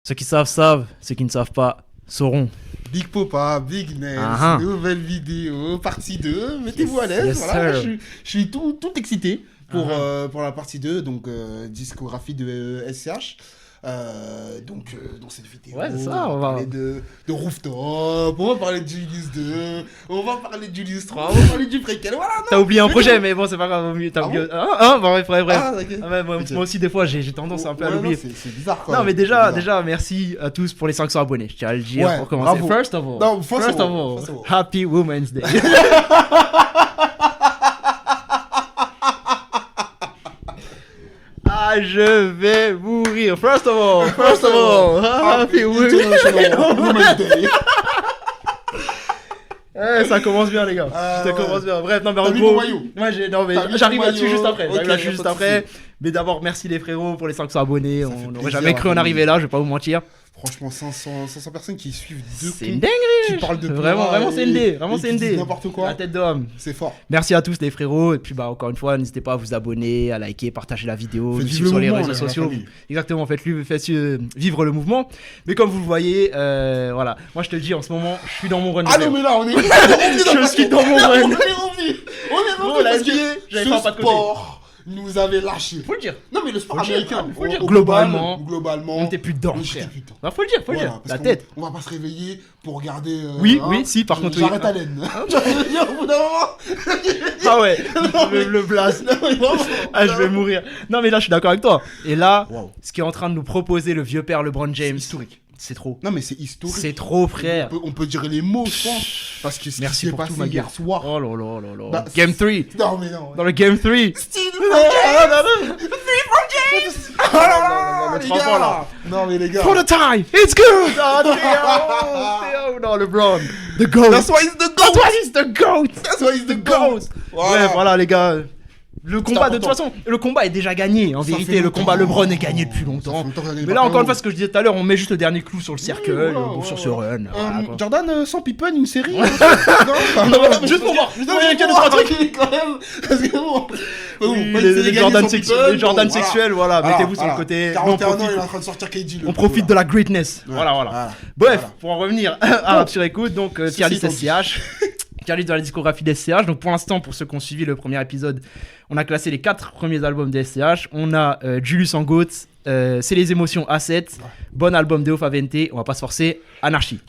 Ceux qui savent, savent. Ceux qui ne savent pas, sauront. Big Popa, Big Ness, nouvelle vidéo, partie 2. Mettez-vous à l'aise. Yes, Voilà, sir. je suis tout excité pour la partie 2, donc discographie de SCH. Dans cette vidéo, Ouais, c'est ça, on va parler de Rooftop, on va parler de Julius 2, on va parler de Julius 3, on va parler du préquel. Voilà, non. T'as oublié un projet, mais bon, c'est pas grave. T'as Ah oublié. Bon, bref. Ah, ok. Ah ouais, moi aussi, des fois, j'ai tendance un peu à Ouais, l'oublier. non, c'est bizarre quoi. Non, mais C'est déjà, bizarre. merci à tous pour les 500 abonnés. Je tiens à le dire Ouais, pour commencer. bravo. First of all, Non, first of all. Happy Women's Day. Ah, je vais mourir. First of all, Happy International Women's Day. Ça commence bien, les gars. Ça ouais. commence bien. Bref, non, mais en T'as mis gros. mon maillot? Moi, T'as mis j'arrive mon là-dessus maillot? juste après. Ok, J'arrive là-dessus y a juste pas de après. souci. Mais d'abord, merci les frérots pour les 500 abonnés. Ça On fait n'aurait plaisir, jamais cru en vraiment. arriver là, je vais pas vous mentir. Franchement, 500 personnes qui suivent deux C'est comptes une dinguerie. qui parlent de Vraiment, Bora c'est et- une dé. Vraiment, et c'est qui une disent dé. n'importe quoi. La tête d'homme. C'est fort. Merci à tous les frérots. Et puis, encore une fois, n'hésitez pas à vous abonner, à liker, partager la vidéo, Faites nous vivre suivre le sur les mouvement, réseaux la sociaux. famille. Exactement, faites vivre le mouvement. Mais comme vous le voyez, voilà. Moi, je te le dis, en ce moment, je suis dans mon run. Ah non, mais là, on est. Je suis dans mon run. On est revenu. Bon, la parce que NBA, j'avais ce pas de côté. sport nous avait lâché. Faut le dire. Non, mais le sport Faut le dire, américain, faut le dire. au Globalement, globalement, On n'était plus dedans, on frère. était plus dedans. Bah, faut le dire, faut le Voilà, dire. parce La qu'on- tête. On va pas se réveiller pour regarder. Oui, si, par contre, oui. J'arrête haleine. Tu vois ce que je veux dire, au bout d'un moment. Ah ouais, Non, mais- le blast. Non, mais vraiment. Ah, je vais mourir. Non, mais là, je suis d'accord avec toi. Et là, Wow. ce qui est en train de nous proposer le vieux père LeBron James, Historique. c'est trop. Non, mais c'est historique. C'est trop, frère. On peut dire les mots, je pense. Parce que ce qui Merci s'est pour passé tout, ma gueule. hier soir. Oh là là là là. Bah, Game 3. Non, mais non. Dans le Game 3. Steve non, les trop gars. fort, là. Non, mais les gars. For the time, it's good. Oh, non, LeBron. The GOAT. That's why he's the That's GOAT. why he's the GOAT. That's why he's the GOAT. GOAT. Ouais, voilà, les gars. Le combat, de toute important. façon, le combat est déjà gagné. En Ça vérité, fait le longtemps. combat LeBron est gagné depuis Ça fait longtemps. longtemps qu'on a gagné Mais par là, encore une KO. fois, ce que je disais tout à l'heure, on met juste le dernier clou sur le cercueil, Voilà, sur ouais, ce ouais. run. Voilà, quoi. Jordan sans Pippen, une série. Juste pour voir. Non, Ouais, mais qu'il y a pour deux, trois voir, quand même. Parce que bon. Oui, pas une les série gagnée Jordan sans sexuels, Pippen, les Jordan bon, voilà. sexuels, voilà, Voilà, mettez-vous sur le voilà. côté. Nous, 41 ans, il est profite- en train de sortir KD. on profite de la greatness. Ouais, Voilà. voilà. Bref, Voilà. pour en revenir à Rap sur écoute, donc tier list c'est SCH. Tier list dans la discographie d'SCH. Donc pour l'instant, pour ceux qui ont suivi le premier épisode, on a classé les 4 premiers albums de SCH. On a Julius en GOAT, C'est les émotions A7, bon album de Favente, on va pas se forcer, Anarchie.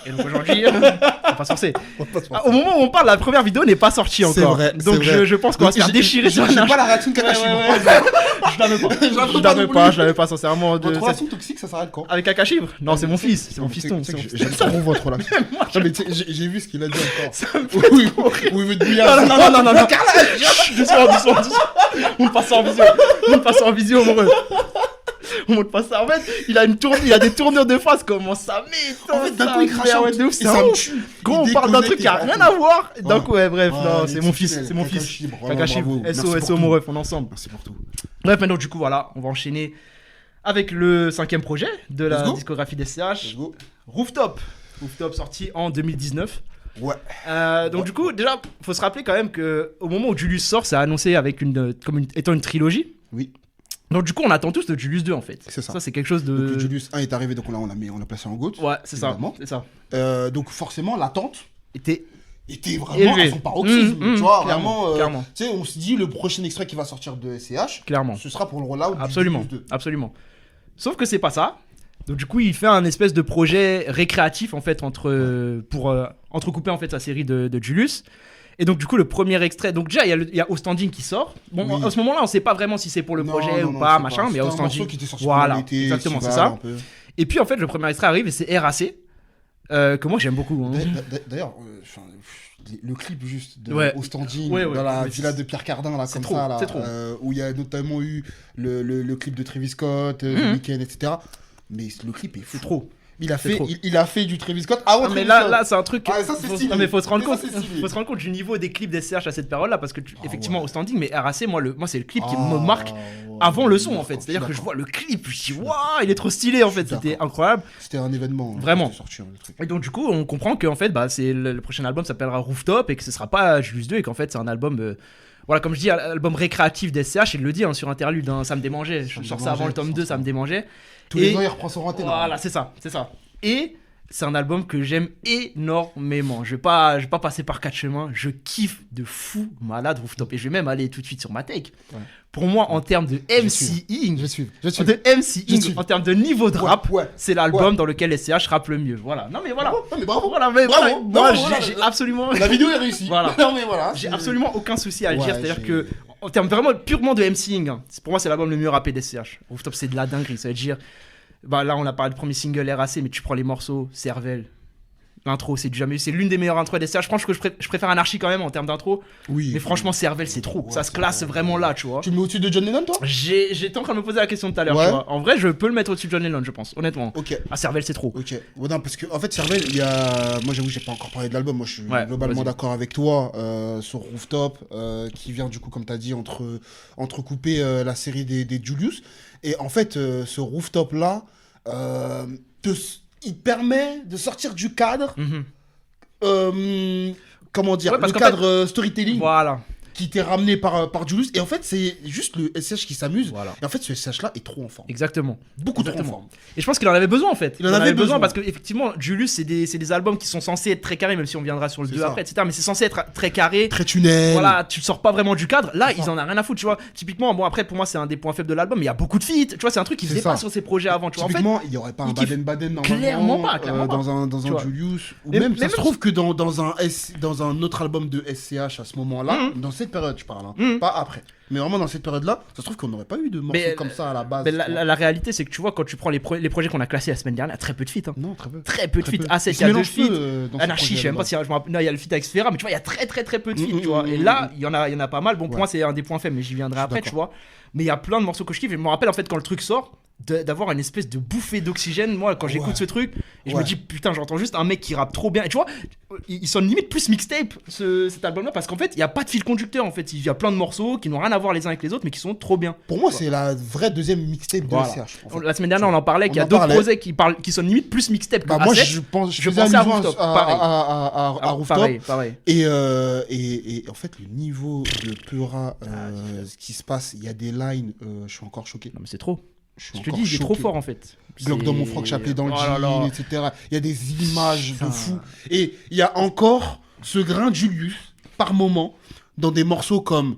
Et donc aujourd'hui, on va pas se forcer. Au moment où on parle, la première vidéo n'est pas sortie C'est encore. vrai, Donc c'est vrai. je pense qu'on va se faire déchirer sur J'ai Anarchie. pas la réaction de Kakashi. Ouais, moi. Je l'avais pas. Je l'avais Je pas l'avais non pas, plus. je l'avais pas sincèrement. Votre relation toxique, ça s'arrête quand? Avec Kakashi? Non, c'est mon fils, c'est mon Non, fiston. tu sais c'est que mon J'aime fiston. trop votre relation. Non, mais tu sais, j'ai vu ce qu'il a dit encore. Ça me fait Oui, trop rire. oui, il veut te Non, bouillir. non. Doucement. On passe en visio. On passe en visio, mon ref. On monte pas ça. En fait, il a des tournures de phrases. Comment ça m'étonne. En fait, d'un coup, il crache ouais, de ouf, et c'est ça me ouf. tue. Gros, Il on parle d'un truc déconnecte qui a et rien à voir. D'un Ouais. coup, ouais, bref, Ouais, non, il est c'est mon fils. exceptionnel. C'est mon fils. Kakashi, vraiment, Kakashi, bravo. Merci SO, pour SO, tout. mon ref, on est ensemble. Merci pour tout. Bref, maintenant, du coup, voilà, on va enchaîner avec le 5ème projet de la Let's go. discographie Let's d'SCH. go. Rooftop. Rooftop sorti en 2019. Ouais. Donc du coup, déjà, faut se rappeler quand même que au moment où Julius sort, c'est annoncé avec étant une trilogie. Oui. Donc du coup, on attend tous de Julius 2 en fait. C'est ça. Ça, c'est quelque chose de. Donc, Julius 1 est arrivé, donc là, on a placé en GOAT. Ouais, c'est ça. Évidemment. C'est ça. Donc, forcément, l'attente Était était vraiment élevé. à son paroxysme. Tu vois, clairement, vraiment. clairement. Tu sais, on se dit, le prochain extrait qui va sortir de SCH, clairement. ce sera pour le rollout du Absolument. Julius 2. Absolument. Sauf que c'est pas ça. Donc du coup, il fait un espèce de projet récréatif en fait pour entrecouper en fait sa série de Julius. Et donc du coup, le premier extrait. Donc déjà, il y a Au Standing qui sort. Bon, Oui. à ce moment-là, on sait pas vraiment si c'est pour le Non, projet non, ou non, pas, c'est machin. pas. Mais C'était Au un morceau Standing. qui était sorti Voilà. pendant l'été, Exactement, c'est estival, ça. un peu. Et puis en fait, le premier extrait arrive et c'est RAC. Que moi j'aime beaucoup. Hein. D'ailleurs, le clip juste de Ouais. Au Standing, Ouais, dans la mais villa de Pierre Cardin, là, comme trop, ça, là, c'est trop. où il y a notamment eu le clip de Travis Scott, The Weeknd, etc. Mais le clip est fou. C'est trop. Il a C'est fait, trop. il a fait du Travis Scott avant Ah, mais Travis Scott. là c'est un truc. Ah, ça, c'est stylé. Non, mais faut se rendre Mais compte. ça, c'est stylé. Faut se rendre compte du niveau des clips d'SCH à cette période-là parce que effectivement ouais. Au Standing, mais RAC, moi c'est le clip qui Ah, me marque ouais, avant le son en d'accord, fait. C'est-à-dire que je d'accord. vois le clip, je dis waouh, il est trop stylé en Je suis fait. C'était d'accord. incroyable. C'était un événement. hein, Vraiment. quand c'était sorti, hein, le truc. Et donc du coup, on comprend que en fait, bah, c'est le prochain album s'appellera Rooftop et que ce sera pas Julius 2 et qu'en fait c'est un album voilà, comme je dis, album récréatif d'SCH, il le dit sur Interlude, ça me démangeait. Je sors ça avant le tome 2, ça me démangeait. Tous les ans, il reprend son renté. Voilà, c'est ça. Et c'est un album que j'aime énormément. Je vais pas passer par 4 chemins. Je kiffe de fou malade Rooftop. Et je vais même aller tout de suite sur ma take. Ouais. Pour moi, en termes de MCing, en termes de niveau de rap, c'est l'album dans lequel SCH rappe le mieux. Voilà. Non mais voilà. Bravo. Voilà, mais bravo. Moi, j'ai absolument. La vidéo est réussie. Voilà. Non mais voilà. J'ai absolument aucun souci à le dire. C'est-à-dire que en termes vraiment purement de MCing, pour moi, c'est l'album le mieux rappé d'SCH. Rooftop, c'est de la dinguerie. Ça veut dire. Bah là on a parlé de premier single RAC, mais tu prends les morceaux Cervelle, l'intro c'est du jamais, c'est l'une des meilleures intros d'SCH. Je pense que je préfère Anarchy quand même en termes d'intro, mais franchement Cervelle c'est trop, ça se classe vraiment là, tu vois. Tu le mets au-dessus de John Lennon toi? J'étais en train de me poser la question tout à l'heure, tu vois. En vrai je peux le mettre au-dessus de John Lennon je pense, honnêtement. Cervelle c'est trop. Non parce que en fait Cervelle, il y a, moi j'avoue j'ai pas encore parlé de l'album, moi je suis globalement d'accord avec toi sur Rooftop, qui vient du coup comme t'as dit entrecouper la série des Julius. Et en fait, ce Rooftop-là, il permet de sortir du cadre, comment dire, le cadre storytelling. Voilà. Qui était ramené par Julius. Et en fait, c'est juste le SCH qui s'amuse. Voilà. Et en fait, ce SCH-là est trop en forme. Exactement. Beaucoup trop en forme. Et je pense qu'il en avait besoin, en fait. Il en avait besoin parce qu'effectivement, Julius, c'est des albums qui sont censés être très carrés, même si on viendra sur le 2 après, etc. Mais c'est censé être très carré. Très tunnel. Voilà, tu sors pas vraiment du cadre. Là, ils en ont rien à foutre, tu vois. Typiquement, bon, après, pour moi, c'est un des points faibles de l'album, mais il y a beaucoup de feats. Tu vois, c'est un truc qu'ils faisaient pas sur ses projets avant, tu vois. Typiquement, il y aurait pas un Baden-Baden normalement. Clairement pas. Dans un Julius. Ou même, ça se trouve que dans un autre album de SCH à ce moment-là, dans cette période, je parle. Pas après. Mais vraiment dans cette période-là, ça se trouve qu'on n'aurait pas eu de morceaux comme ça à la base. Mais la réalité, c'est que tu vois, quand tu prends les projets qu'on a classés la semaine dernière, très peu de feats. Non, très peu. Très peu de feats. A7, il y a 2 feats. Anarchy, je sais même pas si il y a le feat avec Sfera, mais tu vois, il y a très peu de feats, tu vois. Et là, il y en a pas mal. Bon, pour moi, c'est un des points faibles, mais j'y viendrai après, tu vois. Mais il y a plein de morceaux que je kiffe. Et je me rappelle, en fait, quand le truc sort, d'avoir une espèce de bouffée d'oxygène, moi, quand j'écoute ce truc, et je me dis, putain, j'entends juste un mec qui rappe trop bien. Et tu vois, il sonne limite plus mixtape, cet album-là, parce qu'en fait, il n'y a pas de fil conducteur, en fait. Il y a plein de morceaux qui n'ont rien à voir les uns avec les autres, mais qui sont trop bien. Pour moi, c'est la vraie deuxième mixtape de SCH. En fait. La semaine dernière, on en parlait, qu'il y a d'autres projets qui sonnent limite plus mixtape que moi, je pensais à Rooftop. À Rooftop. Pareil. Et en fait, le niveau de Peura, ce qui se passe, il y a des lines, je suis encore choqué. Non, mais c'est trop. Je te dis, il est trop fort en fait. Bloc dans mon froc, chapelet dans le jean, etc. Il y a des images de fou. Et il y a encore ce grain de Julius, par moment, dans des morceaux comme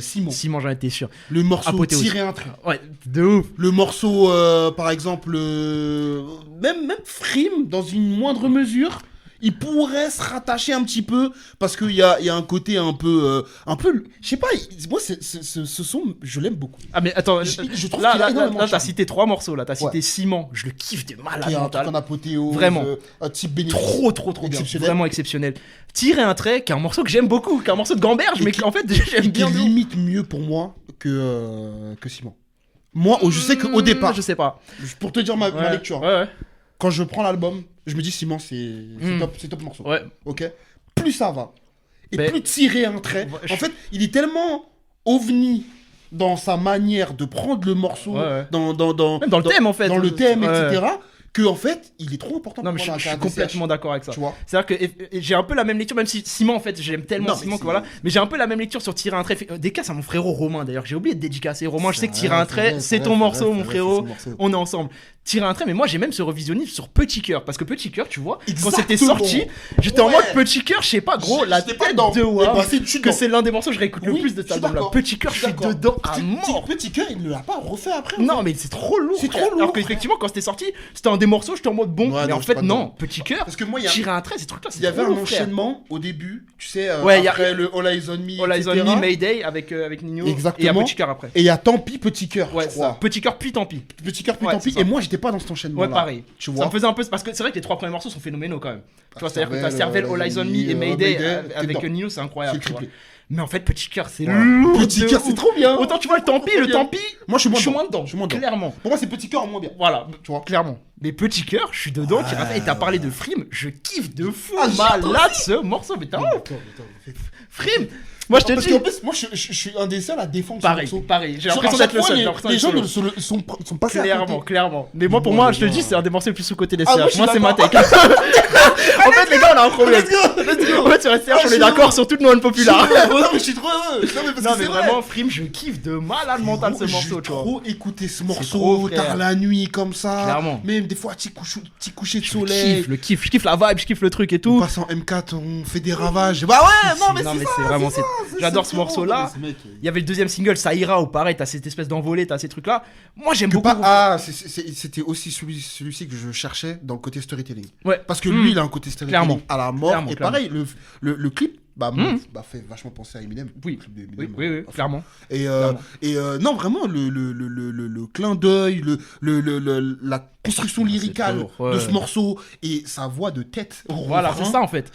Simon. Simon, j'en étais sûr. Le morceau Tirer un trait. Ouais, de ouf. Le morceau, par exemple, même Frime, dans une moindre mesure. Il pourrait se rattacher un petit peu parce qu'il y a un côté un peu je sais pas, moi ce son je l'aime beaucoup. Ah mais attends, je trouve là t'as cité 3 morceaux là, t'as cité Ciment, je le kiffe de malade mental. Un apothéose, vraiment un type bénéfice. Trop bien, vraiment exceptionnel. Tirer un trait, qui est un morceau que j'aime beaucoup, qui est un morceau de gamberge, mais qui en fait j'aime bien. Qui limite mieux pour moi que Ciment. Moi, je sais qu'au départ, je sais pas. Pour te dire ma lecture. Ouais. Quand je prends l'album, je me dis Simon, c'est top morceau. Ouais. Ok. Plus ça va. Et plus tirer un trait. En fait, il est tellement ovni dans sa manière de prendre le morceau, dans le thème en fait. Dans le thème, etc. Que en fait, il est trop important. Non, mais je suis complètement d'accord avec ça. Tu vois. C'est-à-dire que j'ai un peu la même lecture, même si Simon, en fait, j'aime tellement Simon que voilà. Mais j'ai un peu la même lecture sur Tirer un trait. Dédicace à mon frérot Romain d'ailleurs. J'ai oublié de dédicacer Romain. Je sais que Tirer un trait, c'est ton morceau, mon frérot. On est ensemble. Tirer un trait, mais moi j'ai même ce revisionnisme sur Petit Cœur. Parce que Petit Cœur, tu vois, quand c'était sorti, j'étais en mode Petit Cœur, je sais pas, gros, la tête de Wam, que c'est l'un des morceaux que je réécoute le plus de cet album-là. Petit Cœur, je suis dedans à mort. Petit Cœur, il ne l'a pas refait après. Non, mais c'est trop lourd. C'est trop lourd. Alors qu'effectivement, quand c'était sorti, c'était un des morceaux, j'étais en mode bon. Mais en fait, non, Petit Cœur. Parce que moi, Tirer un trait, ces trucs-là, c'est il y avait un enchaînement au début, tu sais, après le All Eyes on Me. All Eyes on Me, Mayday avec Nino. Exactement. Et Petit Cœur après. Et il y a Tant pis, Petit Cœur. Ouais, ça. Petit Cœur, puis Tant pis. Petit Cœur, puis Tant pis. Et moi, j'étais pas dans cet enchaînement. Pareil. Tu vois. Ça me faisait un peu parce que c'est vrai que les 3 premiers morceaux sont phénoménaux quand même. Tu vois, c'est-à-dire que t'as Cervelle, All Eyes on Me et Mayday avec Nino, c'est incroyable. Mais en fait, Petit Cœur, c'est lourd. Petit Cœur, c'est trop bien. Autant tu vois le Tant pis, moi je suis moins dedans. Clairement. Pour moi, c'est Petit Cœur en moins bien. Voilà, tu vois, clairement. Mais Petit Cœur, je suis dedans. Et t'as parlé de Frime, je kiffe de fou. Malade ce morceau, mais t'as Frime. Moi, je te Parce dis. qu'en plus, moi, je suis un des seuls à défendre Pareil, ce morceau. pareil. J'ai À l'impression chaque d'être le fois, seul. j'ai Les l'impression gens d'être le seul. sont passés à côté. Clairement. Mais moi, pour Moi, moi, je te j'aime dis, bien. c'est un des morceaux les plus sous-cotés des Ah, moi, CH. je suis Moi, c'est ma d'accord. take. En fait, les gars, on a un problème. Let's go. En fait, sur SCH, on je est suis d'accord heureux. sur toutes nos unpopulaires. Non, mais je suis trop heureux. Non, mais parce Non, que mais c'est vrai. vraiment, Frime, je kiffe de malade mental ce morceau, J'ai tu vois. trop écouté ce trop, morceau frère. tard la nuit comme ça. Clairement. Même des fois, petit coucher de Je soleil. kiffe, je kiffe la vibe, je kiffe le truc et On tout. passe en M4, on fait des ravages. Bah ouais, non, mais c'est ça. c'est vraiment. c'est ça, J'adore c'est ce frérot. morceau-là. Non, mais ce mec, Il y avait le deuxième single, Ça ira, où pareil, t'as cette espèce d'envolée, t'as ces trucs-là. Moi, j'aime que beaucoup. pas- c'était aussi celui-ci que je cherchais dans le côté storytelling. Ouais. Parce que lui, il a un côté storytelling Clairement. à la mort. Clairement, Et pareil, le clip m'a fait vachement penser à Eminem. Oui. Le clip d'Eminem, Oui, à fond. clairement. Et non, vraiment, le clin d'œil, la construction Ah, c'est lyricale trop lourd, ouais, de ce ouais. morceau et sa voix de tête. au Voilà, refrain. c'est ça en fait.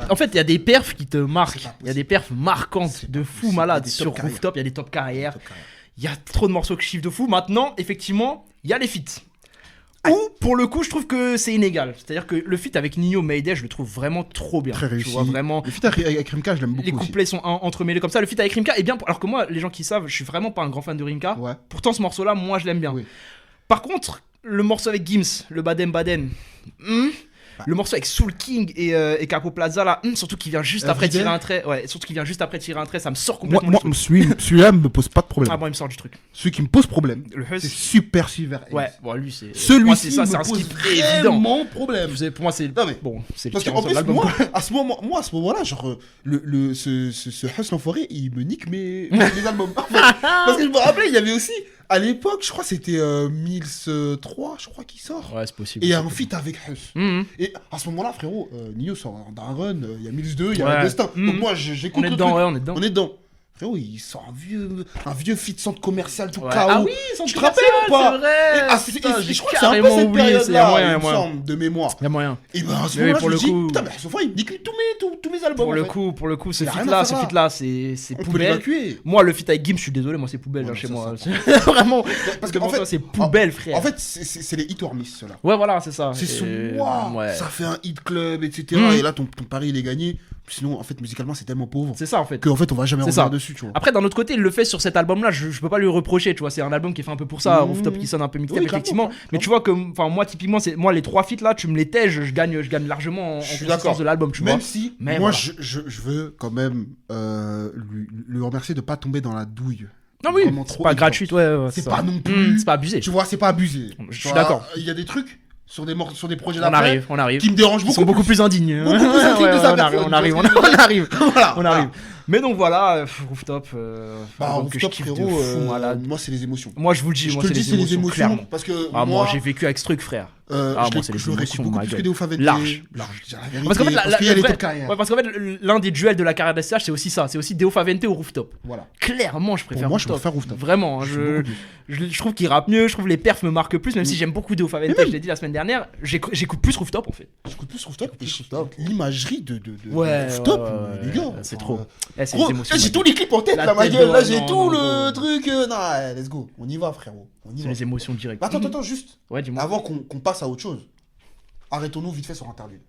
En fait, il y a des perfs qui te marquent. C'est pas Il y a des perfs marquantes C'est de pas fou possible. malade Il y a des sur top carrières. Rooftop. Il y a des top carrières. Top carrière. Il y a trop de morceaux que je kiffe de fou. Maintenant, effectivement, il y a les feats. Ou pour le coup, je trouve que c'est inégal. C'est-à-dire que le feat avec Nino Mayday, je le trouve vraiment trop bien. Très Tu réussi. vois, vraiment. Le feat avec Rimka, je l'aime beaucoup Les aussi. couplets sont entremêlés comme ça. Le feat avec Rimka est bien. Alors que moi, les gens qui savent, je suis vraiment pas un grand fan de Rimka. Ouais. Pourtant, ce morceau-là, moi, je l'aime bien. Oui. Par contre, le morceau avec Gims, le Baden Baden, le morceau avec Soul King et Capo Plaza, là, surtout qu'il vient juste après Everyday. tirer un trait. Ouais, surtout qu'il vient juste après tirer un trait, ça me sort Moi, complètement du truc. celui-là me pose pas de problème. Ah bon, il me sort du truc. Celui qui me pose problème, Le c'est Huss. Super Silver Ace. Ouais, bon, lui, c'est. Celui-ci ça, me c'est un pose skip évident. vraiment problème. Pour moi, c'est. Non, mais- Bon, c'est le Parce pire qu'en morceau de plus, l'album. moi, à ce moment-là, genre, ce Huss l'enfoiré, il me nique mes albums. En fait, parce que je me rappelais, il y avait aussi, à l'époque, je crois que c'était Mills 3, je crois qu'il sort. Ouais, c'est possible. Et il y a un feat avec Huss. Mhm. Et à ce moment-là, frérot, Nio sort un run, il y a Mills 2, il y a Ouais. un Destin. Mhm. Donc moi, j'écoute On est le dedans, truc. ouais, on est dedans. On est dedans. Frérot, il sort un vieux feat centre commercial tout Ouais. KO. Ah oui, son Tu te commercial, rappelles ou pas c'est vrai. Et, ah, Putain, j'ai je crois que c'est un peu carrément cette oublié, c'est- y a période-là, moyen, y a il me moyen. semble, de mémoire. Il y a moyen. Et ben à ce Mais moment-là, pour je me le dis, coup- putain, mais Sofa, il nique tous mes albums. Pour en le fait. coup, ce Y a rien feat-là, à faire là. c'est On peut poubelle. l'évacuer. Moi, le feat avec Gims, je suis désolé, moi, c'est poubelle Ouais, hein, non, chez ça, moi. ça, Vraiment. Parce que, Devant en fait, toi, c'est poubelle, frère. En fait, c'est les hit or miss, ceux-là. Ouais, voilà, c'est ça. C'est Et- son ouais. ça fait un hit club, etc. Mhm. Et là, ton pari, il est gagné. Sinon, en fait, musicalement, c'est tellement pauvre C'est ça, en fait. qu'en fait, on va jamais C'est revenir ça. dessus, tu vois. Après, d'un autre côté, il le fait sur cet album-là, je peux pas lui reprocher, tu vois. C'est un album qui est fait un peu pour ça, Mhm. Rooftop qui sonne un peu mixtape, Oui, clairement, effectivement. clairement. Mais tu vois que, enfin, moi, typiquement, moi, les 3 feats là, tu me les tèges, je gagne largement en Je suis consistance d'accord. de l'album, tu Même vois. si, Mais moi, voilà. je veux quand même lui remercier de pas tomber dans la douille. Non, oui, Vraiment c'est trop pas évident. gratuit, ouais. C'est ça. pas non plus. C'est pas abusé. Tu vois, c'est pas abusé. Je Tu suis vois, d'accord. Il y a des trucs sur des projets On d'après arrive. qui me dérangent Ils sont beaucoup. beaucoup plus indignes. Beaucoup plus indignes de sa on arrive, personne, on arrive, tu vois ce que je veux on arrive. Voilà. On arrive. Mais donc voilà, Rooftop, Bah, album que je Rooftop, kiffe de frérot, fou malade. moi, c'est les émotions. Moi, je vous le dis, Je moi, te le dis, c'est les émotions. clairement. Parce que Ah, moi, moi, j'ai vécu avec ce truc, frère. je moi, l'ai- c'est les je le réécoute émotions, beaucoup my plus God. que des ouf avec Large. Parce qu'en Parce qu'il y a les top carrières. ouais, parce qu'en fait, l'un des duels de la carrière d'SCH, c'est aussi ça. C'est aussi Deo Favente ou Rooftop. Voilà. Clairement, je préfère moi, je Rooftop. préfère Rooftop. Vraiment, Je suis beaucoup plus. je trouve qu'il rappe mieux, je trouve les perfs me marquent plus, même si j'aime beaucoup Deo Favente, même- je l'ai dit la semaine dernière, j'écoute plus Rooftop en fait. J'écoute plus Rooftop. J'écoute plus Rooftop. L'imagerie de Ouais, Rooftop, ouais, les gars. c'est enfin, trop. Eh, c'est Gros, des émotions. j'ai my tous God. les clips en tête, La là, ma tête gueule. de- Là, j'ai non, tout non, le non. truc. Non, let's go. On y va, frérot. On y C'est va. les émotions directes. Attends, juste. Ouais, dis-moi. Avant qu'on passe à autre chose, arrêtons-nous vite fait sur Interlude.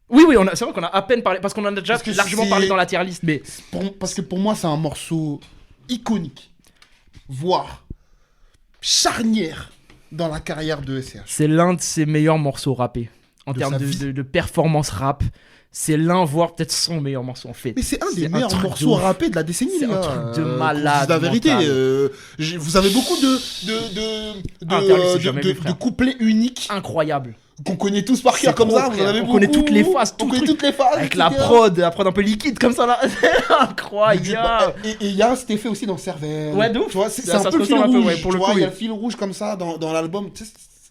Oui, c'est vrai qu'on a à peine parlé, parce qu'on en a déjà Parce que largement c'est- parlé dans la tier list, mais Parce que pour moi, c'est un morceau iconique, voire charnière dans la carrière de SCH. c'est l'un de ses meilleurs morceaux rappés. En De termes sa de, vie. de performance rap, c'est l'un, voire peut-être son meilleur morceau en fait. Mais c'est un C'est des un meilleurs truc de morceaux ouf. rappés de la décennie, C'est les un gars. truc de Qu'on se malade dise la vérité. mental. Vous avez beaucoup Interlude, c'est jamais vu, de frère. couplets uniques Incroyable. qu'on connaît tous par cœur C'est comme trop, ça. Vous en frère. avez On beaucoup. connaît toutes les phases, tout On le connaît truc. toutes les phases. Avec la etc. prod un peu liquide comme ça là. C'est incroyable. Et il y a cet effet aussi dans Cervelle. Ouais, de ouf. Tu vois, c'est Ça un se peu le fil ressemble un peu, rouge. ouais, pour tu le vois, coup, il y a oui. le fil rouge comme ça dans l'album.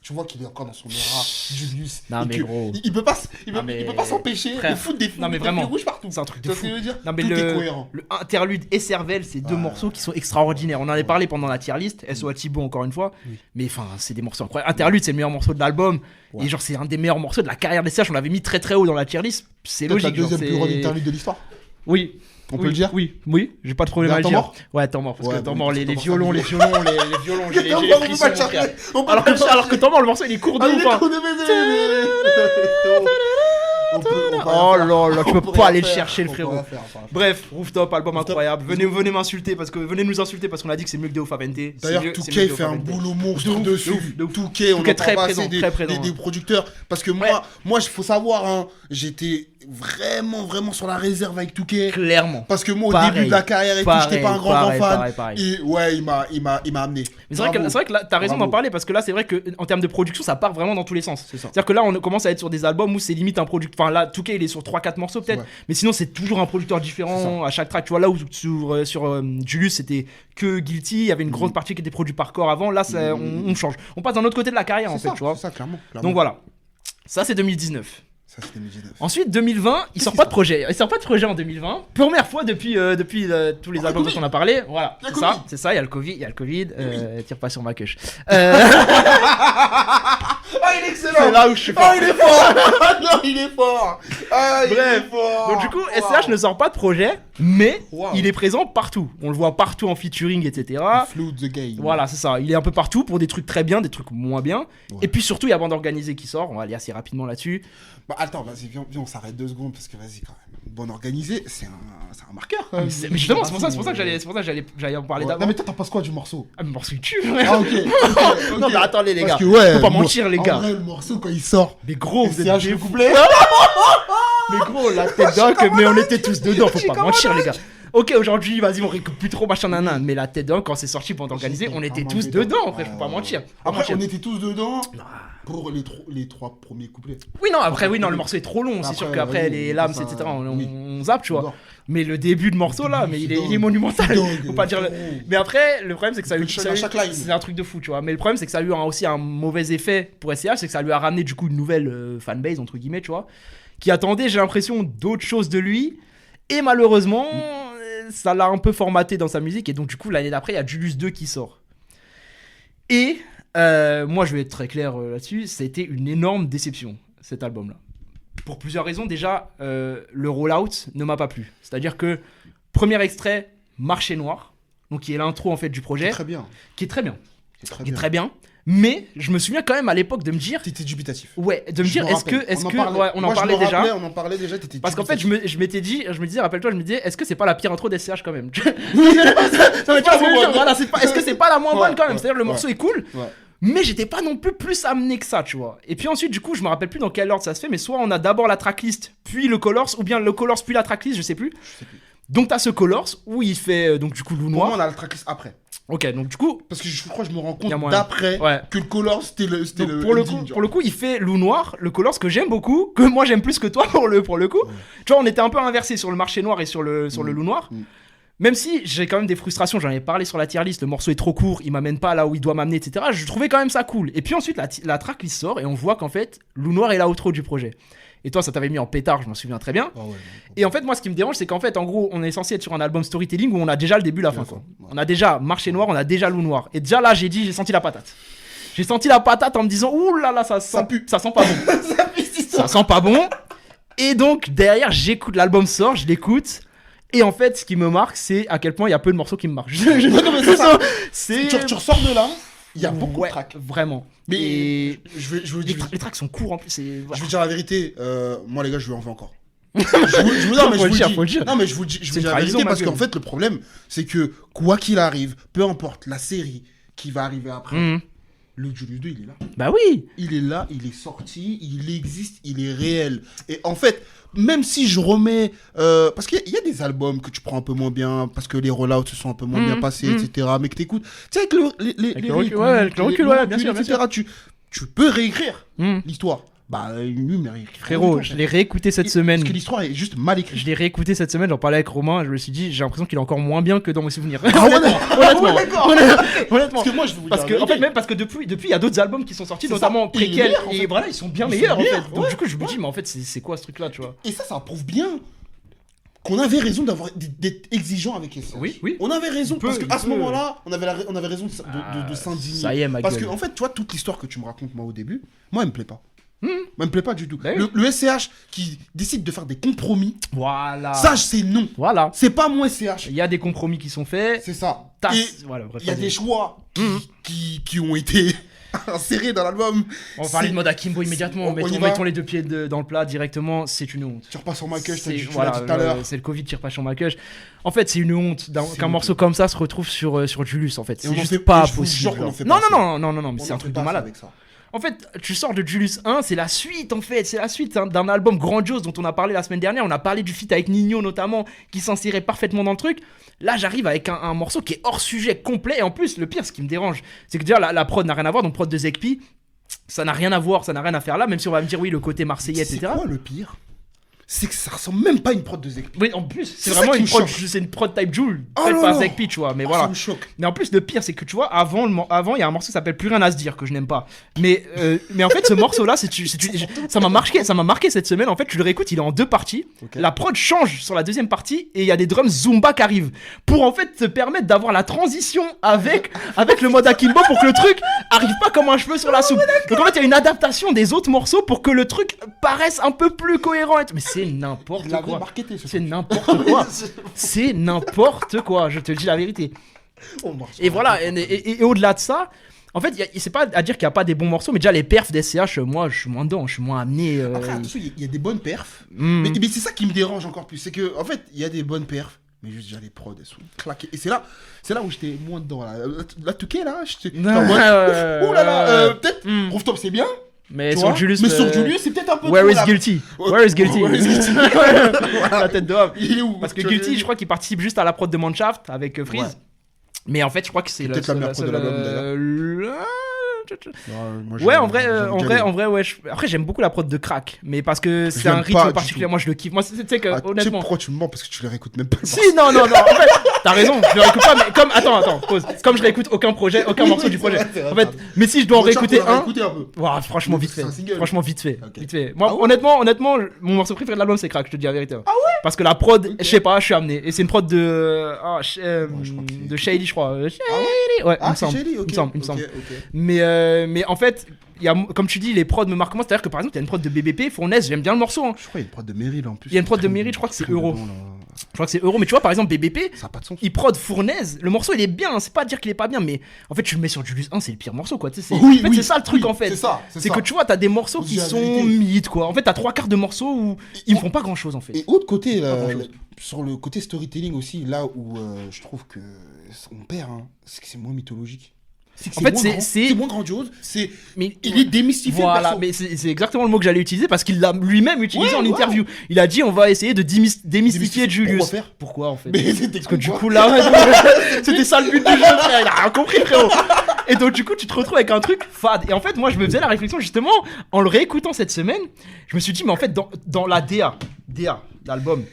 Tu vois qu'il est encore dans son era, Julius. Non, et mais que gros. Il peut pas, Non, mais- il peut pas s'empêcher Frère. de foutre des Non, mais fils vraiment. rouges partout. C'est un truc de Tu vois ce fou. que je veux dire Non mais Tout est cohérent. le interlude et Cervelle, c'est deux morceaux qui sont extraordinaires. On en avait parlé pendant la tier list, SO à Thibaut encore une fois. Oui. Mais enfin, c'est des morceaux incroyables. Interlude, c'est le meilleur morceau de l'album. Ouais. Et genre, c'est un des meilleurs morceaux de la carrière des CH. On l'avait mis très très haut dans la tier list. C'est Peut-être la logique. genre, deuxième plus grande c'est- interlude de l'histoire. Oui. On peut Oui, le dire Oui, j'ai pas de problème Il y a à un le temps dire. mort Ouais, temps mort. Parce Ouais, que temps bon, mort, parce les que temps violons, mort, les violons, les violons, j'ai les On frissons, peut pas le frère. chercher. On peut Alors pas le que temps mort, le morceau il est court de Ah, il ouf. est hein. court de baiser. Oh là là, tu peux pas aller le chercher, le frérot. Bref, Rooftop, album incroyable. Venez m'insulter venez nous insulter parce qu'on a dit que c'est mieux que Deofa Vente. D'ailleurs, 2K fait un boulot monstre dessus. 2K, on en très parle présent, assez très présent. des producteurs. Parce que moi, il faut savoir, hein, j'étais vraiment sur la réserve avec 2K. Clairement. Parce que moi, au début de la carrière et tout, j'étais pas un grand fan. Pareil. Et ouais, il m'a amené. Mais c'est vrai que là, t'as raison d'en parler parce que là, c'est vrai qu'en termes de production, ça part vraiment dans tous les sens. C'est-à-dire que là, on commence à être sur des albums où c'est limite un producteur. Enfin, là, 2K, il est sur 3-4 morceaux peut-être. Mais sinon, c'est toujours un producteur différent à chaque track. Tu vois, là où sur Julius, c'était que Guilty. Il y avait une grosse partie qui était produite par Core avant. Là, on change. On passe d'un autre côté de la carrière, en fait. Tu vois. C'est ça, clairement. Donc voilà. Ça, c'est 2019. Ça, c'était 2019. Ensuite, 2020, il sort pas de projet. Il sort pas de projet en 2020. Première fois depuis tous les albums dont on a parlé. Voilà, c'est ça. Il y a le Covid. Tire pas sur ma queue. Ah, il est excellent. C'est là où je suis fort. Ah, il est fort. Non, il est fort. Ah, Bref. Donc du coup, SCH ne sort pas de projet, mais il est présent partout. On le voit partout en featuring, etc. Flood the game. Voilà, c'est ça. Il est un peu partout pour des trucs très bien, des trucs moins bien. Et puis surtout, il y a Bande Organisée qui sort. On va aller assez rapidement là-dessus. Bah attends, vas-y, viens, on s'arrête 2 secondes parce que vas-y quand même. Bande Organisée, c'est un marqueur. Mais justement, c'est pour ça que j'allais en parler d'abord. Non mais toi, t'en penses quoi du morceau? Ah, mais morceau il tue. Ah ok. Non mais attendez les gars. Parce que ouais, faut pas mentir les gars. En vrai, le morceau quand il sort. Mais gros, vous êtes le couplet. Mais gros, la tête d'homme, mais on était tous dedans, faut pas mentir les gars. Ok, aujourd'hui, vas-y, on récupère plus trop machin nanan, mais la tête d'homme, quand c'est sorti Bande Organisée, on était tous dedans, après, faut pas mentir. Après, on était tous dedans pour les 3 premiers couplets. Oui, non, après, le morceau est trop long, c'est sûr qu'après, les lames, etc., on zappe, tu vois. Mais le début de morceau là, mais il est monumental. Faut pas dire. Mais après, le problème c'est que ça a eu. C'est un truc de fou, tu vois. Mais le problème c'est que ça a eu aussi un mauvais effet pour SCH, c'est que ça lui a ramené du coup une nouvelle fanbase entre guillemets, tu vois, qui attendait, j'ai l'impression, d'autres choses de lui. Et malheureusement, ça l'a un peu formaté dans sa musique. Et donc du coup l'année d'après, il y a Julius 2 qui sort. Et moi, je vais être très clair là-dessus. Ça a été une énorme déception cet album-là. Pour plusieurs raisons. Déjà, le rollout ne m'a pas plu. C'est-à-dire que, premier extrait, Marché Noir, donc qui est l'intro en fait du projet. Qui est très bien. Mais je me souviens quand même à l'époque de me dire. T'étais dubitatif. Ouais, de me dire, on en parlait déjà. On en parlait déjà, t'étais parce qu'en fait, je me disais, rappelle-toi, est-ce que c'est pas la pire intro d'SCH quand même? Est-ce que c'est pas la moins bonne quand même? C'est-à-dire, le morceau est cool. Mais j'étais pas non plus amené que ça, tu vois. Et puis ensuite, du coup, je me rappelle plus dans quel ordre ça se fait, mais soit on a d'abord la tracklist, puis le Colors, ou bien le Colors, puis la tracklist, je sais plus. Donc t'as ce Colors, où il fait, donc du coup, Loup Noir. Pour moi, on a la tracklist après. Ok, donc du coup... Parce que je crois que je me rends compte d'après que le Colors, c'était le pour le coup, il fait Loup Noir, le Colors que j'aime beaucoup, que moi j'aime plus que toi pour le coup. Tu vois, on était un peu inversés sur le Marché Noir et sur le Loup Noir. Même si j'ai quand même des frustrations, j'en ai parlé sur la tier list, le morceau est trop court, il m'amène pas là où il doit m'amener, etc. Je trouvais quand même ça cool. Et puis ensuite, la tracklist sort et on voit qu'en fait, Loup Noir est la outro du projet. Et toi, ça t'avait mis en pétard, je m'en souviens très bien. Et en fait, moi, ce qui me dérange, c'est qu'en fait, en gros, on est censé être sur un album storytelling où on a déjà le début, la fin, quoi. On a déjà Marché Noir, on a déjà Loup Noir. Et déjà là, j'ai senti la patate. J'ai senti la patate en me disant, ouh là là, ça sent pas bon. Ça sent pas bon. Et donc, derrière, j'écoute, l'album sort, je l'écoute. Et en fait, ce qui me marque, c'est à quel point il y a peu de morceaux qui me marquent. Tu ressors de là, il y a beaucoup de tracks. Vraiment. Mais les tracks sont courts en plus. Je vais dire la vérité, moi les gars, je lui en veux encore. Je vous dis la vérité parce qu'en fait, le problème, c'est que quoi qu'il arrive, peu importe la série qui va arriver après, le Julius 2, il est là. Bah oui. Il est là, il est sorti, il existe, il est réel. Et en fait, même si je remets... parce qu'il y a des albums que tu prends un peu moins bien, parce que les rollouts se sont un peu moins bien passés, etc. Mais que t'écoutes... Tu sais, avec le recul, bien sûr. Tu peux réécrire l'histoire. Bah, lui, mais frérot, je l'ai réécouté cette semaine. Parce que l'histoire est juste mal écrite. Je l'ai réécouté cette semaine, j'en parlais avec Romain, je me suis dit, j'ai l'impression qu'il est encore moins bien que dans mes souvenirs. Honnêtement. Parce que moi, je vais vous dire. En fait, même parce que depuis, il y a d'autres albums qui sont sortis, notamment Préquel, et voilà, ils sont bien meilleurs en fait. Donc, du coup, je me dis, mais en fait, c'est quoi ce truc-là, tu vois? Et ça prouve bien qu'on avait raison d'être exigeant avec SCH. Oui. On avait raison, parce qu'à ce moment-là, on avait raison de s'indigner. Ça y est, ma gueule. Parce que, en fait, tu vois, toute l'histoire que tu me racontes, moi, au début, moi, elle me plaît pas. Moi, me plaît pas du tout. Le SCH qui décide de faire des compromis. Voilà. Ça, c'est non. Voilà. C'est pas mon SCH. Il y a des compromis qui sont faits. C'est ça. Voilà, bref, il y a des choix qui ont été inséré dans l'album. On va parler de mode Akimbo immédiatement. On y va. Mettons les deux pieds dans le plat directement. C'est une honte. Tire pas sur ma queue, je C'est- tu voilà, l'as dit tout à l'heure. c'est le Covid, tire pas sur ma queue. En fait, c'est une honte qu'un honteux. morceau comme ça se retrouve sur Julius. En fait, Et on c'est en juste fait- pas je vous jure possible. qu'on en fait Non, pas non, mais On c'est en un fait truc de pas ça malade. avec ça. En fait, tu sors de Julius 1, c'est la suite en fait, c'est la suite d'un album grandiose dont on a parlé la semaine dernière. On a parlé du feat avec Nino notamment, qui s'insérait parfaitement dans le truc. Là, j'arrive avec un morceau qui est hors sujet complet. Et en plus, le pire, ce qui me dérange, c'est que déjà la prod n'a rien à voir. Donc prod de Zekpi, ça n'a rien à voir, ça n'a rien à faire là. Même si on va me dire oui, le côté marseillais, C'est etc. quoi le pire? C'est que ça ressemble même pas à une prod de Zekpi. Oui, en plus, c'est C'est ça vraiment qui une me prod, choque. c'est une prod type Joule, Oh faite là par là. Zekpi, tu vois. Mais Ça voilà. me choque. Mais en plus, le pire, c'est que tu vois, avant, il y a un morceau qui s'appelle Plus rien à se dire que je n'aime pas. Mais en fait, ce morceau-là, ça m'a marqué cette semaine. En fait, tu le réécoutes, il est en 2 parties. Ok. La prod change sur la deuxième partie et il y a des drums Zumba qui arrivent pour en fait te permettre d'avoir la transition avec le mode Akimbo pour que le truc arrive pas comme un cheveu sur la soupe. Donc en fait, il y a une adaptation des autres morceaux pour que le truc paraisse un peu plus cohérent. Mais c'est n'importe Il avait quoi. marketé ce C'est n'importe quoi. C'est n'importe quoi, je te dis la vérité. Oh, marche. Et voilà, et au-delà de ça, en fait, c'est pas à dire qu'il n'y a pas des bons morceaux, mais déjà les perfs d'SCH, moi je suis moins dedans, je suis moins amené. Après, attention, il y a des bonnes perfs. hmm. Mais c'est ça qui me dérange encore plus. C'est que, en fait, il y a des bonnes perfs. Mais juste déjà les prods, elles sont claquées. Et c'est là où j'étais moins dedans. La Touquet, là, j'étais. Ouais, en mode, ouais, ouh là là, peut-être. hmm. Rooftop, c'est bien. Mais tu sur vois, Julius, mais sur Julius, c'est peut-être un peu. Where trop is la- Guilty? Where is Guilty? Where is Guilty? La tête de homme. Il est où? Parce que Guilty, je crois qu'il participe juste à la prod de Manshaft avec Freeze. Ouais. Mais en fait, je crois que c'est peut-être la meilleure prod de l'album, d'ailleurs. Moi, Ouais, j'ai- en vrai, j'ai ouais. Après, j'aime beaucoup la prod de Crack, mais parce que c'est J'aime un pas rythme du particulier. tout. Moi, je le kiffe. Moi, tu sais que Ah, tu sais honnêtement. pourquoi tu me mens? Parce que tu les réécoutes même pas. Si, non. En fait, t'as raison. Je le réécoute pas, mais comme attends, pause. Comme je réécoute aucun projet, aucun morceau du projet. En fait, mais si je dois en réécouter un. Écouter un peu. Ouah, franchement, vite fait. C'est un single. Franchement, vite fait. Ok. Vite fait. Moi, Ah ouais honnêtement, mon morceau préféré de l'album, c'est Crack, je te dis la vérité. Ah ouais? Parce que la prod, Ok. je sais pas, je suis amené. Et c'est une prod de. je crois que c'est- De Shady, je crois. Shady, ouais, il Ah, me c'est semble. Shelly, ok. Il me semble. Ok. Mais en fait, comme tu dis, les prods me marquent moi. C'est-à-dire que par exemple, il y a une prod de BBP, Fournaise, j'aime bien le morceau. Hein. Je crois qu'il y a une prod de Meryl en plus. Il y a une prod de Très- Meryl, je crois que c'est très Euro. dedans, là. Je crois que c'est Euro. Mais tu vois, par exemple, BBP, Ça a pas de sens. il prod Fournaise. Le morceau, il est bien. Hein, c'est pas dire qu'il est pas bien, mais en fait, tu le mets sur Julius 1, c'est le pire morceau, quoi. Tu sais, Oui, en fait, oui, c'est ça le truc, oui, en fait. c'est ça, C'est que tu vois, t'as des morceaux Faut qui dire la sont vérité. mythes, quoi. En fait, t'as 3 quarts de morceaux où ils me font pas grand-chose, en fait. Et autre côté, Pas grand-chose. sur le côté storytelling aussi, là où je trouve que on perd, hein, c'est que c'est moins mythologique. C'est que En fait, moins c'est- grand, c'est- c'est moins grandiose. Mais Il est démystifié. le voilà, perso. mais c'est exactement le mot que j'allais utiliser parce qu'il l'a lui-même utilisé Ouais, en ouais. interview. Il a dit on va essayer de démystifier Julius. Pourquoi faire Pourquoi en fait? Mais c'était Parce que du coup là, c'était ça le but du jeu, frère. Il a rien compris, frérot. Et donc du coup, tu te retrouves avec un truc fade. Et en fait, moi, je me faisais la réflexion justement en le réécoutant cette semaine. Je me suis dit, mais en fait, dans la DA, l'album,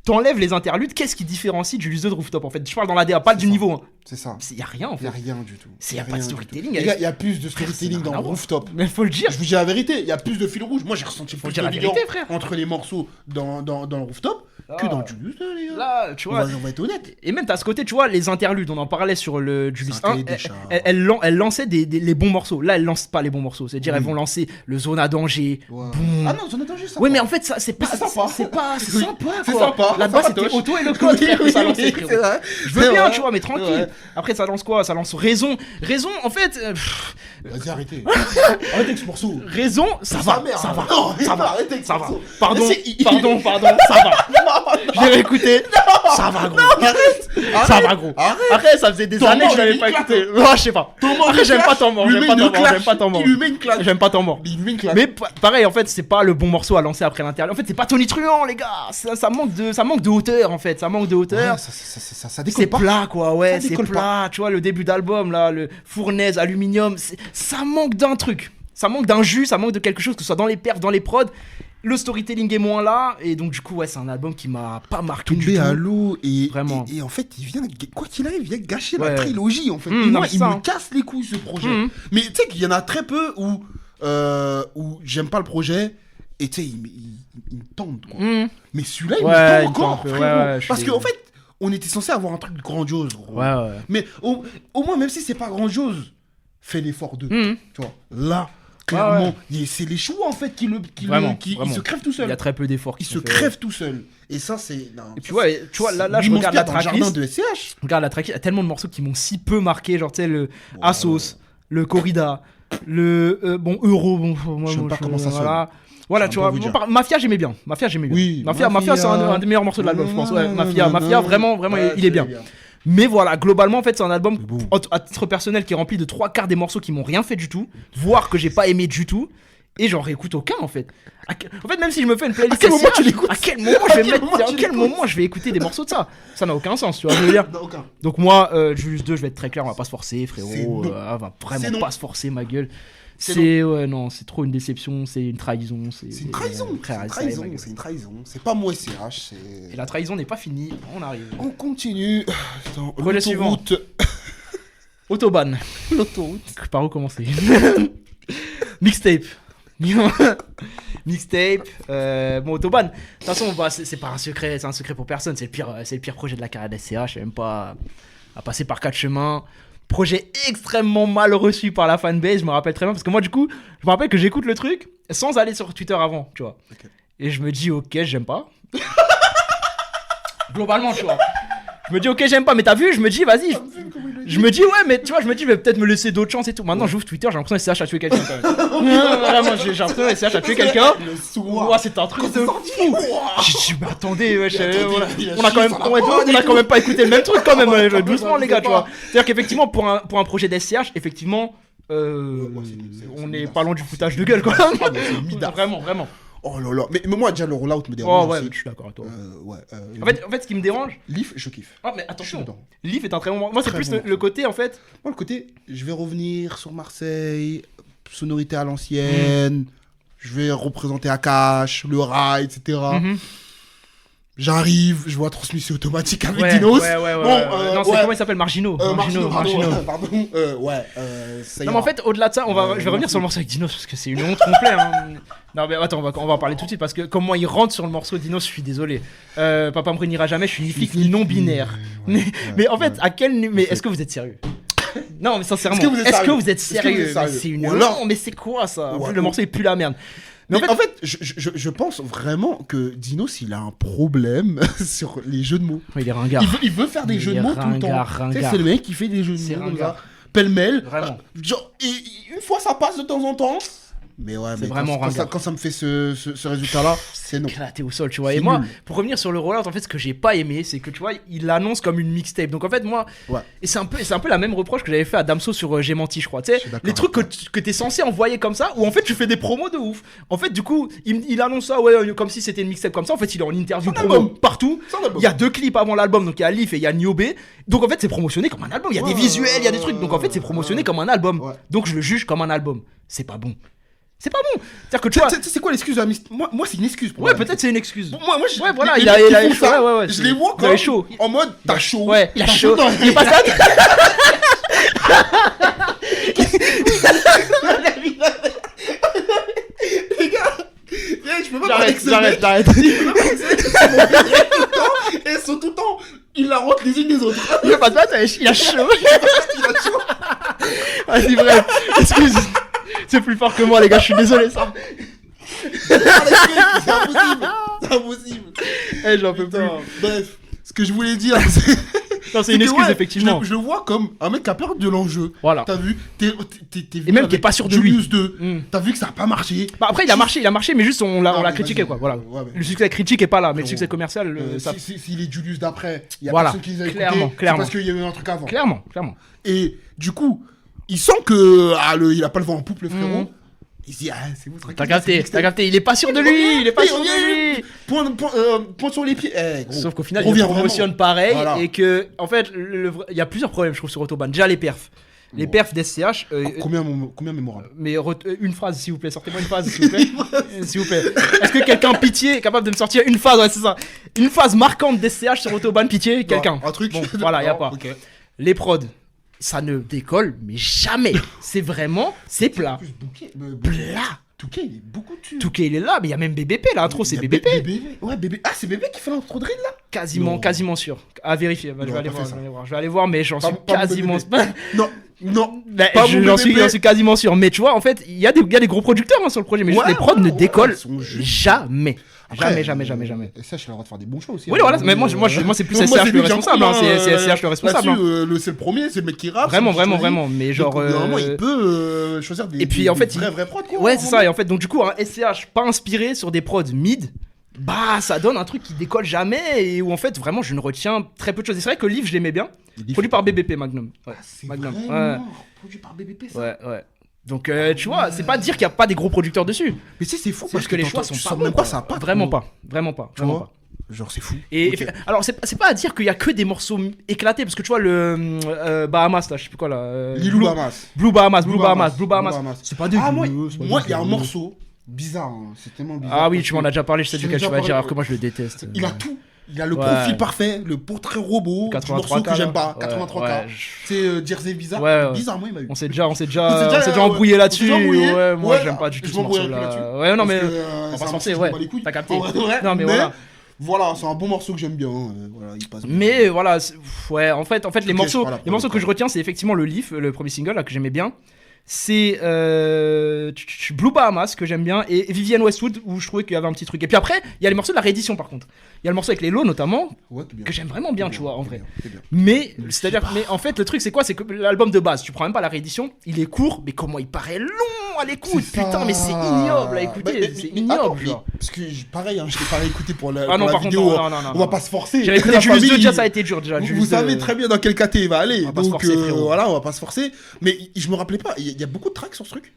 t'enlèves les interludes. Qu'est-ce qui différencie Julius 2 de Rooftop en fait? Je parle dans la DA, pas C'est du ça. niveau. Hein. C'est ça. Il y a rien en Il y a fait. rien du tout. Il y a pas de rien du storytelling, tout. elle Les est- gars, il y a plus de Frère, storytelling ça n'a rien dans à voir. Rooftop. Mais faut le dire. Je vous dis la vérité, il y a plus de fil rouge. Moi, j'ai ressenti plus dire de la vigueur vérité, frère. entre les morceaux dans le Rooftop que Ah. dans Julius, là, les gars. Là, tu On vois. va être honnête. Et même, t'as ce côté, tu vois, les interludes, on en parlait sur le Julius C'est un 1, cahier des charges. elle lançait les bons morceaux. Là, elle lance pas les bons morceaux. C'est-à-dire, Oui. elles vont lancer le Zone à danger. Ouais. Boum. Ah non, j'en ai juste ça. Oui, mais en fait, ça, c'est pas c'est sympa. C'est Oui. sympa, C'est quoi. sympa. Là-bas, Ça c'était patoche. Auto et le code, frère, que ça lançait, frérot. C'est vrai. Je veux C'est bien, vrai. tu vois, mais C'est tranquille. vrai. Après, ça lance quoi? Ça lance Raison. Raison, en fait, Vas-y, arrêtez. Arrêtez avec ce morceau. Raison, ça C'est va. sa mère, Ça hein. va. Non, Ça va. arrêtez avec ce Ça va. morceau. Pardon, Mais c'est- pardon, ça va. Je l'ai réécouté. Ça va, gros. Ça va, gros. Arrête. Après, ça faisait des Temps années que mort, je l'avais lui pas met une écouté. Non, je sais pas. Après, j'aime pas Temps mort. Il lui J'aime met pas une Temps mort. claque. J'aime pas Temps mort. Il lui met une claque. J'aime pas Temps mort. Il lui met une claque. Mais pareil, en fait, c'est pas le bon morceau à lancer après l'intérieur. En fait, c'est pas Tony Truant, les gars. Ça manque de hauteur, en fait. Ça manque de hauteur. Ouais, ça décolle C'est pas. plat, quoi, ouais, Ça c'est décolle plat. Tu vois, le début d'album, là, le fournaise, aluminium, ça manque d'un truc. Ça manque d'un jus, ça manque de quelque chose, que ce soit dans les perfs, dans les prods. Le storytelling est moins là, et donc, du coup, ouais, c'est un album qui m'a pas marqué du Tombé tout. à l'eau et, Vraiment. et en fait il vient, quoi qu'il arrive, il vient gâcher Ouais. la trilogie en fait. Mmh, Et non, moi c'est il ça, me hein. casse les couilles ce projet. Mmh. Mais tu sais qu'il y en a très peu où j'aime pas le projet et tu sais il me tente quoi. Mmh. Mais celui-là il Ouais, me il tente me encore tente, frérot. ouais, je suis Parce désolé. qu'en fait on était censé avoir un truc grandiose gros. Ouais, ouais. Mais au moins même si c'est pas grandiose, fais l'effort de. Mmh. Tu vois là clairement ouais. c'est les choix en fait qui Vraiment. il se crève tout Il y a seul. très peu d'efforts qui Il se sont faits. crève tout seul. Et ça c'est non, Et puis ça, ouais, tu vois, là lui, je il regarde la m'inspire dans le jardin tracklist. de SCH. Regarde la tracklist, il y a tellement de morceaux qui m'ont si peu marqué, genre tu sais le Assos, le Corrida, Bon, Euro, bon, moi, Je sais pas comment ça sonne. Voilà, Je tu sais vois, pas vous dire. Mafia, j'aimais bien. Oui, Mafia, c'est un des meilleurs morceaux de l'album, je pense. Ouais, Mafia, vraiment, il est bien. Mais voilà, globalement, en fait, c'est un album, Mais bon. à titre personnel, qui est rempli de 3/4 des morceaux qui m'ont rien fait du tout, voire que j'ai pas aimé du tout. Et j'en réécoute aucun en fait. En fait, même si je me fais une playlist, À quel moment tu l'écoutes? À quel moment je vais écouter des morceaux de ça? Ça n'a aucun sens, tu vois. Je veux dire. Non, aucun. Donc moi, Julius 2, je vais être très clair, on va pas se forcer, C'est frérot. non. On va C'est vraiment non. pas se forcer, ma gueule. C'est Ouais, non, c'est trop une déception, c'est une trahison. C'est une trahison. Frère, C'est ça y est, ma gueule. une trahison. C'est pas moi SCH. Et la trahison n'est pas finie, on arrive. On continue. Attends, Projet suivant. l'autoroute. Autobahn. L'autoroute. Par où commencer? Mixtape. Mixtape. Bon, Autobahn. De toute façon, bah, c'est pas un secret, c'est un secret pour personne. C'est le pire projet de la carrière d'SCH. Même pas à passer par 4 chemins. Projet extrêmement mal reçu par la fanbase. Je me rappelle très bien parce que moi, du coup, je me rappelle que j'écoute le truc sans aller sur Twitter avant, tu vois. Ok. Et je me dis, ok, j'aime pas. Globalement, tu vois. Je me dis, ok, j'aime pas, mais t'as vu, je me dis, vas-y. Je me dis, ouais, mais tu vois, je me dis, je vais peut-être me laisser d'autres chances et tout. Maintenant, j'ouvre Twitter, j'ai l'impression que SCH a tué quelqu'un quand même. Vraiment, j'ai l'impression que SCH a tué quelqu'un. Le soir. Ouah, c'est un truc de fou. J'ai dit, mais attendez, wesh, Mais attendez, voilà. il a on a quand même, chié sur la on a quand même pas écouté le même truc quand même, doucement les gars, tu vois. pas. C'est-à-dire qu'effectivement, pour un projet d'SCH, effectivement, c'est on est midaf. pas loin du foutage de gueule, quoi. Ah, mais c'est midaf. Vraiment. Oh là là. Mais moi, déjà, le rollout me dérange. Oh ouais, aussi. je suis d'accord avec toi. Ouais. En fait, ce qui me dérange. Leaf, je kiffe. Ah, mais Je suis attention, dedans. Leaf est un très bon moment. Moi, c'est Très plus bon. le côté, en fait. Moi, le côté, je vais revenir sur Marseille, sonorité à l'ancienne, je vais représenter Akash, le rail, etc. Mhm. J'arrive, je vois transmission automatique avec Ouais, Dinos. ouais. Bon, Non, c'est ouais. comment il s'appelle? Margino. Margino, Margino. pardon. Ça Non, mais ira. en fait, au-delà de ça, je vais revenir sur le morceau avec Dinos parce que c'est une honte complète. Hein. Non, mais attends, on va en parler tout de suite parce que comment il rentre sur le morceau de Dinos, je suis désolé. Papa me n'ira jamais, je suis ni flic ni non-binaire. Mais en fait, mais est-ce que vous êtes sérieux? Non, mais sincèrement, Est-ce que vous êtes sérieux? vous êtes Est-ce que vous sérieux? êtes sérieux? Mais c'est une Ou alors- honte, mais c'est quoi ça? Ouais. Le morceau est plus la merde. Mais en fait, je pense vraiment que Dinos, il a un problème sur les jeux de mots. Il est ringard. Il veut faire des Il jeux est de mots tout le temps. ringard. Tu sais, c'est le mec qui fait des jeux C'est de mots comme ça, ringard. pêle-mêle. Vraiment. Genre, une fois ça passe de temps en temps. Mais ouais, C'est mais vraiment ringard. quand ça me fait ce résultat-là, c'est non. Éclaté au sol, tu vois. C'est Et moi, nul. pour revenir sur le rollout, en fait, ce que j'ai pas aimé, c'est que tu vois, il l'annonce comme une mixtape. Donc en fait, moi, Ouais. et c'est un peu la même reproche que j'avais fait à Damso sur J'ai menti, je crois. Tu Je sais, suis d'accord les trucs que t'es censé envoyer comme ça, où en fait tu fais des promos de ouf. En fait, du coup, il annonce ça, ouais, comme si c'était une mixtape comme ça. En fait, il est en interview C'est un promo album. partout. C'est un album. Il y a 2 clips avant l'album, donc il y a Leaf et il y a Niobé. Donc en fait, c'est promotionné comme un album. Il y a des visuels, il y a des trucs. Donc en fait, c'est promotionné comme un album. Ouais. Donc je le juge comme un album. C'est pas bon. C'est pas bon. C'est-à-dire que tu vois. Tu sais, c'est quoi l'excuse de la moi, c'est une excuse pour Ouais, la peut-être c'est une excuse. Moi, Ouais, voilà, les il a mecs qui chaud. font ça, Ouais, je les vois il avait comme chaud. en mode t'as chaud. Ouais, il a T'as chaud. dans- Il est pas ça. Eh, je peux pas parler avec ces mecs. J'arrête. Et ils sont tout le temps, ils la rentrent les unes des autres. Il est pas ça, il a chaud. Il a chaud. Vas-y, bref. Excuse. C'est plus fort que moi, les gars, je suis désolé, ça. C'est impossible. C'est impossible. Eh, j'en peux plus. Putain, bref, ce que je voulais dire, c'est. Non, c'est une que, excuse, ouais, effectivement. Je le vois comme un mec qui a peur de l'enjeu. Voilà. T'as vu, t'es Et même qui est pas sûr de lui. Julius 2. Mm. T'as vu que ça a pas marché. Bah, après, il a marché, mais juste on Non, l'a mais critiqué, vas-y. quoi. Voilà. Ouais, mais- Le succès critique est pas là, mais le Frérot. succès commercial, ça. S'il est Julius d'après, il y a Voilà, personne qui les a écoutés. clairement. C'est parce qu'il y a eu un truc avant. Clairement. Et du coup, il sent que il a pas le vent en poupe, le frérot. Mhm. Il se dit, c'est vous, tranquille. T'as capté, il est pas sûr de lui, il est pas sûr de lui. Point sur les pieds. Eh, gros, Sauf qu'au final, il reviens promotionne vraiment. pareil Voilà. et que, en fait, il y a plusieurs problèmes, je trouve, sur Autobahn. Déjà, les perfs. Les Bon. perfs d'SCH. Combien mémorable? Mais une phrase, s'il vous plaît, sortez-moi une phrase, s'il vous plaît. S'il vous plaît. Est-ce que quelqu'un, pitié, est capable de me sortir une phrase? Ouais, c'est ça. Une phrase marquante d'SCH sur Autobahn, pitié, quelqu'un. Un truc. Bon, voilà, y a Non, pas. ok. Les prods, ça ne décolle, mais jamais. C'est vraiment, c'est plat. En plus, Bouquet, Plat. Touquet, il est beaucoup dessus. Touquet, il est là, mais il y a même BBP, l'intro, c'est Il y a BBP. Ouais, bébé. Ah, c'est bébé qui fait l'intro de Drill là? Quasiment sûr. À vérifier. Bah, je Non, vais aller pas voir, fait ça. je vais aller voir, mais j'en suis Pas quasiment. Non, Non. Bah, Pas mon j'en BBP. suis quasiment sûr. Mais tu vois, en fait, il y a des gros producteurs hein, sur le projet, mais juste Ouais, les prods ouais, ne ouais, décollent ils sont juste- jamais. Après, Jamais. Et ça, je suis le droit de faire des bons choix aussi. Oui, voilà, mais moi, c'est plus SCH le responsable. Hein, c'est SCH le responsable. Hein. C'est le premier, c'est le mec qui rappe. Vraiment. Mais genre. Normalement, il peut choisir des. Et puis, en fait, vrais prods, quoi. Ouais, c'est ça. Et en fait, donc, du coup, un SCH pas inspiré sur des prods mid. Bah, ça donne un truc qui décolle jamais et où en fait, vraiment, je ne retiens très peu de choses. Et c'est vrai que le livre, je l'aimais bien. Produit par BBP Magnum. Ouais, C'est Magnum. vraiment produit par BBP, ça. Ouais. Donc, tu vois, c'est pas dire qu'il n'y a pas des gros producteurs dessus. Mais tu sais, c'est fou C'est parce que les choix sont pas bons. même pas ça. Vraiment pas. Tu vois. Genre, c'est fou. Et Ok. alors, c'est pas à dire qu'il y a que des morceaux éclatés, parce que tu vois, le Bahamas, là, je sais plus quoi là. Lilou Bahamas. Blue Bahamas. Bahamas. C'est pas dégueu. Ah, moi, c'est pas il y a dégueu. un morceau bizarre. Hein. C'est tellement bizarre. Ah oui, parce tu m'en que as déjà parlé, je sais je t'en ai duquel tu déjà vas dire, parlé. alors que moi je le déteste. Il a tout. Il a le Ouais. profil parfait, le portrait robot, du morceau que j'aime pas, 83K. C'est Jersey bizarre. Ouais. Bizarrement, il m'a eu. On s'est déjà ouais, embrouillé là-dessus. on s'est déjà embrouillé. Ouais, moi Ouais, j'aime pas du tout je ce m'embrouillerai morceau-là. là-dessus. Ouais, non, mais Parce que, on va c'est pas un se morceau mentir, qui ouais. me bat les couilles. T'as capté. En vrai, Non, mais voilà. Voilà, c'est un bon morceau que j'aime bien. Voilà, il passe bien. Mais voilà, ouais, en fait, les Ok, morceaux, voilà, les morceaux que je retiens, c'est effectivement le Leaf, le premier single là que j'aimais bien. C'est Blue Bahamas que j'aime bien et Vivienne Westwood où je trouvais qu'il y avait un petit truc. Et puis après, il y a les morceaux de la réédition par contre. Il y a le morceau avec les lots notamment Ouais, t'es bien. que j'aime vraiment bien, T'es tu vois, en t'es vrai. bien, t'es bien. Mais mais en fait le truc c'est quoi, c'est que l'album de base, tu prends même pas la réédition, il est court, mais comment il paraît long à l'écoute, C'est putain, ça. mais c'est ignoble à écouter, Mais- c'est mais- ignoble, attends, genre. Parce que pareil, hein, je t'ai pas réécouté pour la, Ah non, pour la par vidéo. contre, non, On va pas se forcer. J'ai écouté La Julius 2, famille, déjà ça a été dur déjà. Vous Julius savez 2, très bien dans quel caté il va aller. va pas se Donc forcer, frérot. voilà, on va pas se forcer. Mais je me rappelais pas, il y a beaucoup de tracks sur ce truc.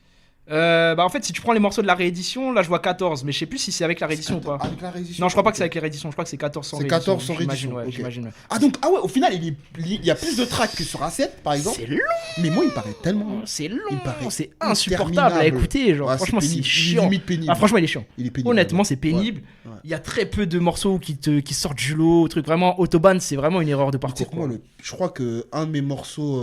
bah en fait si tu prends les morceaux de la réédition, là je vois 14, mais je sais plus si c'est avec la réédition ou pas. Avec la réédition. Non, je crois pas que c'est avec les rééditions, je crois que c'est 14 sans C'est réédition. 14 sans j'imagine, réédition, ouais, ok. j'imagine, ouais. Ah donc, ah ouais, au final, il y a plus de tracks que sur A7 par exemple. C'est long, Mais moi, il me paraît tellement. c'est Il long, paraît c'est insupportable à interminable. écouter, genre Ouais, franchement c'est pénible. Il est chiant. limite pénible. Ah franchement il est chiant. Il est pénible. Honnêtement, c'est pénible. Ouais. Il y a très peu de morceaux qui sortent du lot, truc vraiment. Autobahn, c'est vraiment une erreur de Tu sais parcours. que moi, je crois que un de mes morceaux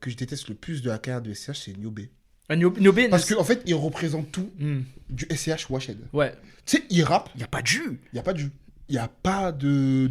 que je déteste le plus de la carrière de SCH, c'est Niobé. Niobé, Parce qu'en fait, il représente tout Hmm. du SCH Washed. Ouais, Tu sais, il rappe, il y a pas de jus. il n'y a pas de jus. Il n'y a pas de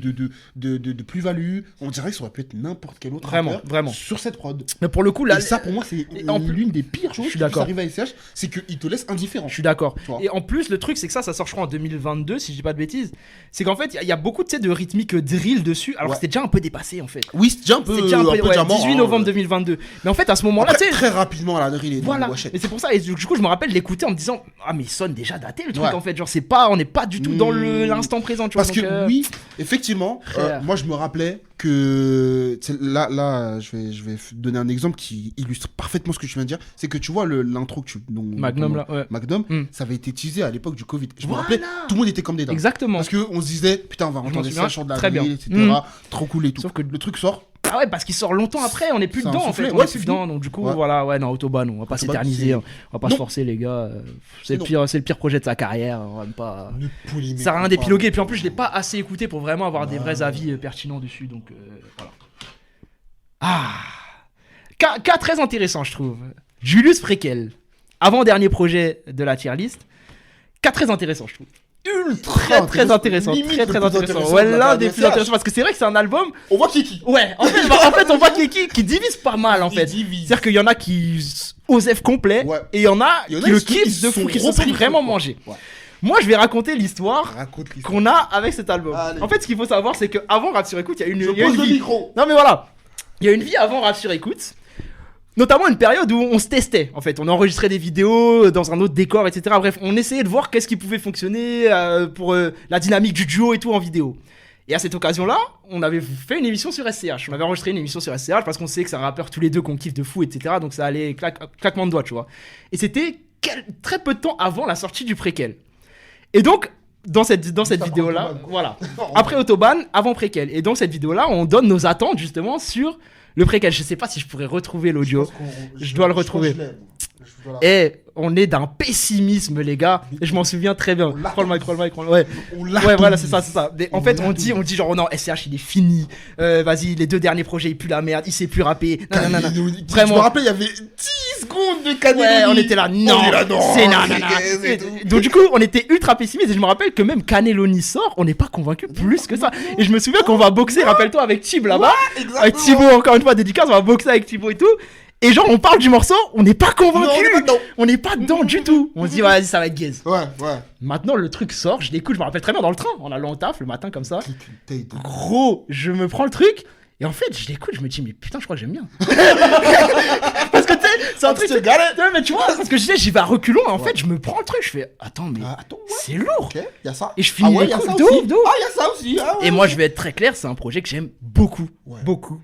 plus-value. On dirait que ça aurait pu être n'importe quel autre Vraiment, rappeur vraiment. sur cette prod. Mais pour le coup, là, Et ça, pour moi, c'est et en plus- l'une des pires choses Je suis qui puissent d'accord. arriver à SCH, c'est qu'il te laisse indifférent. je suis d'accord. Tu vois. Et en plus, le truc, c'est que ça sort, je crois, en 2022, si je dis pas de bêtises. C'est qu'en fait, il y a beaucoup tu sais, de rythmique drill dessus, alors Ouais. que c'était déjà un peu dépassé en fait. Oui, c'est déjà un peu, C'est déjà un peu, ouais, déjà mort, 18 hein. novembre 2022. Mais en fait, à ce moment-là, Après, tu sais. très rapidement, la drill est Voilà, dans Washed. et c'est pour ça, et du coup, je me rappelle l'écouter en me disant, ah, mais il sonne déjà daté le truc Ouais. en fait. Genre, c'est pas, on n'est pas du tout dans l'instant présent, tu vois. Parce que donc, oui, effectivement, Frère. moi je me rappelais que là, je vais donner un exemple qui illustre parfaitement ce que tu viens de dire. C'est que tu vois l'intro que tu Magnum là, ouais. Magnum, Mm. ça avait été teasé à l'époque du Covid. Je me Voilà. rappelais, tout le monde était comme des dingues. Exactement. Parce que on se disait, putain, on va Je m'en entendre souviens ça, chant de la très bien. ville, etc. Mm. Trop cool et tout. Sauf que le truc sort. Ah ouais, parce qu'il sort longtemps après, on est plus C'est un dedans en soufflet. fait. On Ouais, est c'est plus fini. dedans, donc du coup, Ouais. voilà, ouais, non, Autobahn, on va pas Autobahn, s'éterniser, c'est- on va pas Non. se forcer, les gars. C'est Non. le pire projet de sa carrière, on va même pas. Ne polémique Ça sert à rien pas. d'épiloguer, et puis en plus, je l'ai pas assez écouté pour vraiment avoir des Ouais. vrais avis pertinents dessus, donc voilà. Ah cas très intéressant, je trouve. Julius Frekel, avant-dernier projet de la tier list. Cas très intéressant, je trouve. Très intéressant, Limite très le plus intéressant. Ouais, de la l'un des carrière plus de intéressants, parce que c'est vrai que c'est un album. On voit qui. Ouais, en fait, on voit qui divise pas mal, en Il fait. divise. C'est-à-dire qu'il y en a qui osef complet, Ouais. et il y en a Il y en a qui le qui kiffent de sont fou, qui se repris sont le vraiment truc, quoi. mangés. Ouais. Moi, je vais raconter l'histoire Raconte l'histoire. qu'on a avec cet album. Allez. En fait, ce qu'il faut savoir, c'est qu'avant Rap sur Écoute, il y a une, Je il y a pose une le vie. micro. Non, mais voilà. Il y a une vie avant Rap sur Écoute. Notamment une période où on se testait, en fait. On enregistrait des vidéos dans un autre décor, etc. Bref, on essayait de voir qu'est-ce qui pouvait fonctionner pour la dynamique du duo et tout en vidéo. Et à cette occasion-là, on avait fait une émission sur SCH. On avait enregistré une émission sur SCH parce qu'on sait que c'est un rappeur tous les deux qu'on kiffe de fou, etc. Donc ça allait claquement de doigts, tu vois. Et c'était très peu de temps avant la sortie du préquel. Et donc, dans cette vidéo-là, Autobahn, quoi. voilà. Après Autobahn, avant préquel. Et dans cette vidéo-là, on donne nos attentes justement sur le préquel. Je sais pas si je pourrais retrouver l'audio. Je dois le retrouver. Et on est d'un pessimisme, les gars. Et je m'en souviens très bien. Prends le mic. Ouais. Ouais, voilà, c'est ça. Mais en fait, on dit genre, oh non, SCH, il est fini. Vas-y, les 2 derniers projets, il pue la merde. Il sait plus rapper. Non. Je Vraiment. me rappelle, il y avait 10 secondes de Canelo. Ouais, on était là, non, On est là, non, c'est et tout. Donc du coup, on était ultra pessimiste et je me rappelle que même Caneloni sort, on n'est pas convaincu plus que ça. Et je me souviens qu'on va boxer, rappelle-toi, avec Thib là-bas. Avec Thibaut, encore une fois, dédicace, on va boxer avec Thibaut et tout. Et genre, on parle du morceau, on n'est pas convaincu. Non, on est pas dedans. On n'est pas dedans du tout. On se dit, vas-y, ça va être gaze. Ouais. Maintenant, le truc sort, je l'écoute, je me rappelle très bien dans le train, en allant au taf le matin comme ça. Tate. Gros, je me prends le truc. Et en fait, je l'écoute, je me dis, mais putain, je crois que j'aime bien. Parce que tu sais, c'est un truc. tu galères. Ouais, mais tu vois, parce que je disais, j'y vais à reculons. Et en fait, je me prends le truc, je fais, attends, mais Attends, ouais. c'est lourd. Ok, y a ça. Et je finis y a l'écoute ça de aussi. ouf, de ouf. Ah, y a ça aussi. Ah, ouais, Et moi, je vais être très clair, c'est un projet que j'aime beaucoup. Ouais. Beaucoup.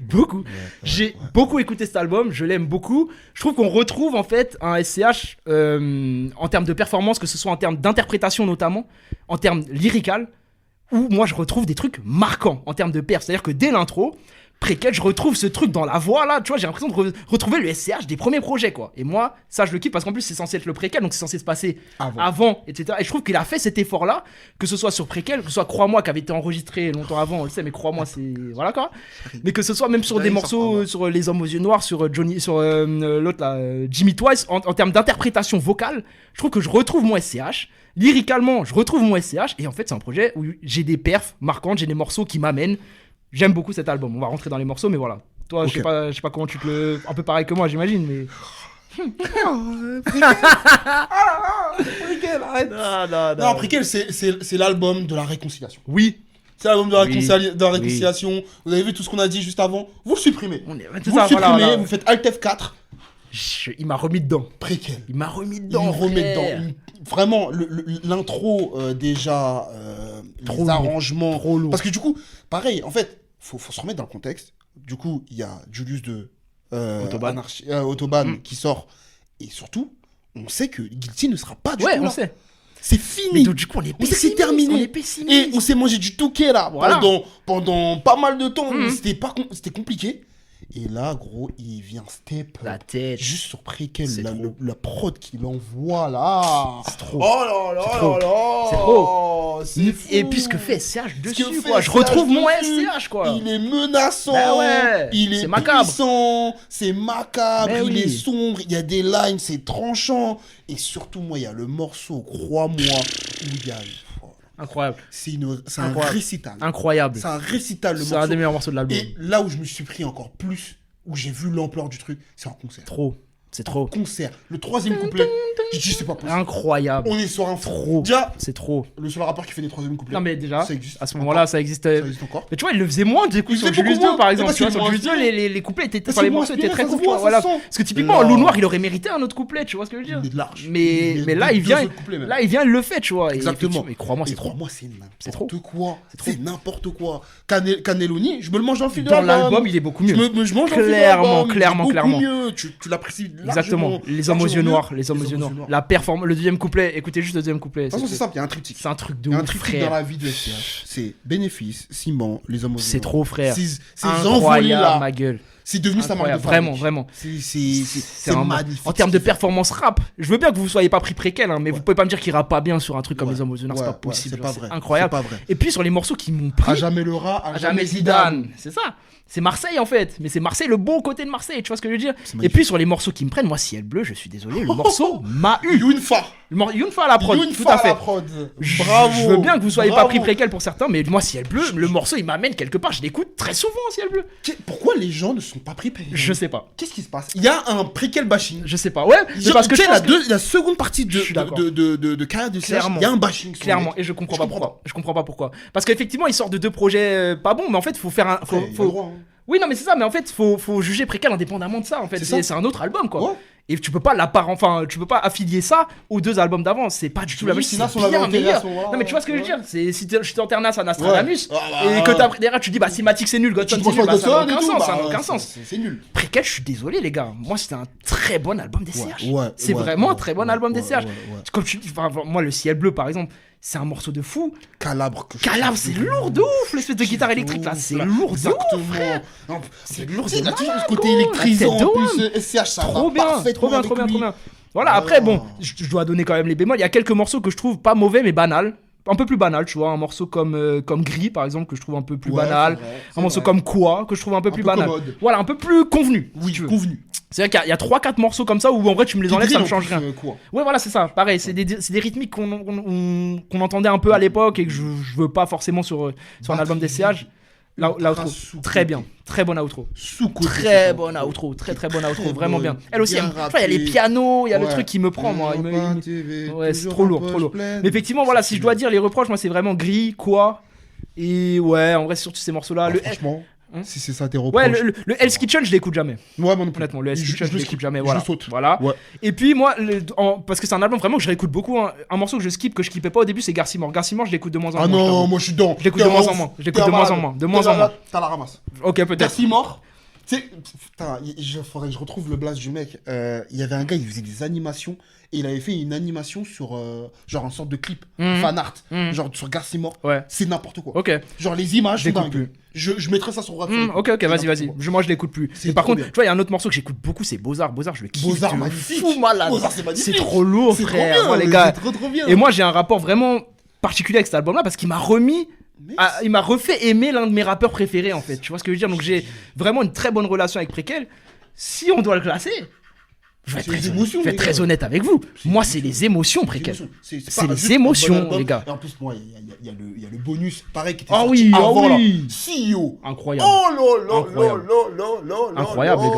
J'ai ouais. beaucoup écouté cet album, je l'aime beaucoup. Je trouve qu'on retrouve en fait un SCH en termes de performance, que ce soit en termes d'interprétation notamment, en termes lyrical, où moi je retrouve des trucs marquants en termes de perf. C'est-à-dire que dès l'intro, Préquel, je retrouve ce truc dans la voix là, tu vois, j'ai l'impression de retrouver le SCH des premiers projets quoi. Et moi, ça je le kiffe parce qu'en plus c'est censé être le préquel, donc c'est censé se passer avant, etc. Et je trouve qu'il a fait cet effort là, que ce soit sur préquel, que ce soit Crois-moi qui avait été enregistré longtemps avant, on le sait, mais Crois-moi c'est. Voilà quoi. Mais que ce soit même sur des morceaux, sur Les Hommes aux Yeux Noirs, sur Johnny, sur l'autre là, Jimmy Twice, en termes d'interprétation vocale, je trouve que je retrouve mon SCH. Lyricalement, je retrouve mon SCH. Et en fait, c'est un projet où j'ai des perfs marquantes, j'ai des morceaux qui m'amènent. J'aime beaucoup cet album. On va rentrer dans les morceaux, mais voilà. Toi, Okay. je sais pas comment tu te le. Un peu pareil que moi, j'imagine, mais. Préquel, arrête. Non. Non, Préquel, c'est l'album de la réconciliation. Oui. C'est l'album de la, Oui. de la réconciliation. Vous avez vu tout ce qu'on a dit juste avant. Vous le supprimez. On est. Vous le supprimez, vous faites Alt F4. Il m'a remis dedans. Préquel. Il m'a remis Il dedans. me remet frère. dedans. Vraiment, l'intro, déjà, Trop les lourd. arrangements. Trop lourd. Parce que du coup, pareil, en fait, faut se remettre dans le contexte. Du coup, il y a Julius de Autobahn. Autobahn qui sort. Et surtout, on sait que Guilty ne sera pas du Ouais, tout on là. sait. C'est Mais fini. donc, du coup, on est On sait que pessimiste. c'est terminé. On est Et pessimiste. on s'est mangé du touquet là Voilà. pendant pas mal de temps. Mhm. C'était compliqué. Et là, gros, il vient step La tête. juste sur Préquel, C'est trop. la prod qu'il envoie là. C'est trop. Oh là là C'est trop. là là. C'est trop. C'est fou. Et puis ce que fait SCH Ce que dessus, fait quoi. Je SCH retrouve mon dessus, SCH, quoi. Il est menaçant. Bah ouais, il est c'est macabre. puissant. C'est macabre. Mais il oui. est sombre. Il y a des lines, c'est tranchant. Et surtout, moi, il y a le morceau, crois-moi, où il y a. Incroyable. C'est un Incroyable. récital. Incroyable. C'est un récital, le C'est un morceau. des meilleurs morceaux de l'album. Et là où je me suis pris encore plus, où j'ai vu l'ampleur du truc, c'est en concert. Trop. C'est trop. Concert. Le troisième couplet, j'ai dit c'est pas possible. Incroyable. On est sur un Trop. Déjà, C'est trop. le seul rappeur qui fait des troisième couplets. Non, mais déjà, ça existe. à ce moment-là, ça existait. Ça existe encore. Mais tu vois, il le faisait moins du coup Il sur faisait Julius beaucoup 2 par moins. exemple. Mais Tu vois, parce sur qu'il Julius 2, est moins les couplets étaient. Parce Enfin, les qu'il est morceaux moins étaient très inspiré, courts. ça se voit, Voilà. ça se sent. Parce que typiquement, Là. Loup Noir, il aurait mérité un autre couplet, tu vois ce que je veux dire. Il est de large. Mais là, il deux vient. autres couplets, même. Là, il vient, il le fait, tu vois. Et Exactement. effectivement, mais crois-moi, Et c'est trop. crois-moi, c'est trop. n'importe quoi. C'est trop. C'est n'importe quoi. Cannelloni, je me le mange dans le fil de Dans l'album, il est beaucoup mieux. Je mange dans le fil de Clairement, l'album, clairement. il est beaucoup mieux. Tu l'apprécies largement. Exactement. Les hommes aux yeux largement noirs. mieux. Les hommes aux yeux noirs. La performance, le deuxième couplet. Écoutez juste le deuxième couplet. De toute façon, c'est simple, il y a un triptyque. C'est un truc de Il y a un ouf, triptyque dans frère. la vie de SCH. C'est bénéfice, ciment, les hommes aux yeux C'est noirs. trop, frère. Ces envolés Incroyable, là. ma gueule. C'est devenu sa marque de Incroyable, fabrique. vraiment. C'est un- magnifique. En termes de performance rap, je veux bien que vous soyez pas pris préquel, hein, mais vous pouvez pas me dire qu'il rappe pas bien sur un truc comme Ouais. Les Hommes aux Yeux Noirs, c'est Ouais, pas possible. c'est pas genre, vrai. Incroyable. C'est pas vrai. Et puis sur les morceaux qui m'ont pris, À jamais le rat, à jamais Zidane, c'est ça. C'est Marseille en fait, mais c'est Marseille, le bon côté de Marseille, tu vois ce que je veux dire. C'est Et magnifique. puis sur les morceaux qui me prennent, moi Ciel Bleu, je suis désolé, le morceau m'a eu. Yunfa. Une fois à la prod, tout Yunfa à à fait. la prod. Je- Bravo. Je veux bien que vous soyez pas Bravo. pris préquel pour certains, mais moi Ciel Bleu, le morceau il m'amène quelque part, je l'écoute très souvent Ciel Bleu. Pourquoi les gens ne sont pas pris préquel Je sais pas. Qu'est-ce qui se passe? Il y a un préquel bashing. Je sais pas. Ouais, mais parce que je tu sais, pense que- la seconde partie Je suis d'accord. de carrière de CH, Clairement. il y a un bashing. sur Clairement, le et je comprends Je pas comprends pourquoi. Je comprends pas pourquoi. Parce qu'effectivement, il sort de deux projets pas bons, mais en fait, faut faire un. mec. Faut, Ouais, il a faut- le droit, hein. Oui, non, mais c'est ça, mais en fait, faut juger préquel indépendamment de ça. En fait, C'est ça. c'est un autre album, quoi. Ouais. Et tu peux pas tu peux pas affilier ça aux deux albums d'avant. C'est pas du tout la même chose. Sinon, C'est on l'avait bien enterré à meilleur. ce moment-là, Non, mais tu vois ce que je veux ouais. dire. C'est si je t'alternasse à Nostradamus Ouais. Ah, bah, et que derrière tu dis bah Cinématique c'est nul, Godson Tu c'est te nul, penses bah, ça n'a Godson et aucun tout, sens. bah, Ça n'a aucun ouais, sens. c'est nul. Préquel, je suis désolé les gars. Moi, c'était un très bon album des CH. Ouais, C'est ouais, vraiment un ouais, très bon ouais, album des ouais, CH. ouais, ouais. Comme moi, le Ciel Bleu par exemple, c'est un morceau de fou. Calabre. que je Calabre, kiffe c'est de lourd de ouf, l'espèce de guitare électrique là, c'est lourd de ouf. Exactement. Non, C'est lourd C'est de la malade, ce côté gros. électrisant La tête de en plus SCH ça Trop va bien, parfaitement avec lui. trop bien. Voilà, Ah. après bon, je dois donner quand même les bémols. Il y a quelques morceaux que je trouve pas mauvais mais banal. Un peu plus banal, tu vois, un morceau comme Gris par exemple que je trouve un peu plus Ouais, banal, c'est vrai, un morceau comme Quoi que je trouve un peu plus peu banal. commode. Voilà, un peu plus convenu. Oui, si tu veux. convenu. C'est vrai qu'il y a 3-4 morceaux comme ça où en vrai tu me les enlèves, ça me change rien. Quoi. Ouais, voilà, c'est ça. Pareil, c'est des rythmiques qu'on entendait un peu à l'époque et que je veux pas forcément sur un album des CH. L'outro, très bien. Très bonne outro. Sous-côté. Très bonne outro. Très bonne outro. Vraiment bien. Elle aussi, il y a les pianos, il y a le truc qui me prend, moi. Ouais, c'est trop lourd. Mais effectivement, voilà, si je dois dire les reproches, moi, c'est vraiment Gris, quoi. Et ouais, en vrai, c'est surtout ces morceaux-là. Franchement. Si c'est ça tes reproches. Ouais, le Hell's Kitchen, je l'écoute jamais. Ouais, moi non plus. Honnêtement, le Hell's Kitchen, je l'écoute jamais. Je Voilà. saute. Voilà. Ouais. Et puis, moi, parce que c'est un album vraiment que je réécoute beaucoup. Hein. Un morceau que je skippais pas au début, c'est Garcimore. Garcimore, je l'écoute de moins en moins. Ah non, moi je suis dedans. Je l'écoute de moins en moins. De moins en moins. T'as la ramasse. Ok, peut-être. Garcimore. Tu sais, putain, faudrait que je retrouve le blast du mec. Il y avait un gars, il faisait des animations. Et il avait fait une animation sur genre une sorte de clip, fan art, genre sur Garcimore. Ouais. C'est n'importe quoi. Ok. Genre les images sont J'écoute dingues. Je mettrai ça sur rap. Ok, vas-y. Moi, je l'écoute plus. C'est Et par trop contre, bien. tu vois, il y a un autre morceau que j'écoute beaucoup, c'est Beaux-Arts. Beaux-Arts, je le kiffe. Beaux-Arts, de magnifique. fou malade. Beaux-Arts, c'est magnifique. C'est trop lourd, C'est trop frère. bien, Ouais, les gars. c'est trop bien. Et moi, j'ai un rapport vraiment particulier avec cet album-là parce qu'il m'a remis. Il m'a refait aimer l'un de mes rappeurs préférés, en fait. Tu vois ce que je veux dire? Donc, j'ai vraiment une très bonne relation avec Préquel. Si on doit le classer. Je vais être très honnête avec vous. Moi, c'est les émotions, Préquel. C'est les émotions, les gars. Et en plus, moi, il y a le bonus, pareil, qui était Ah sorti oui, avant, ah là. oui. CEO. Incroyable. Oh là Incroyable. là. Incroyable, les gars.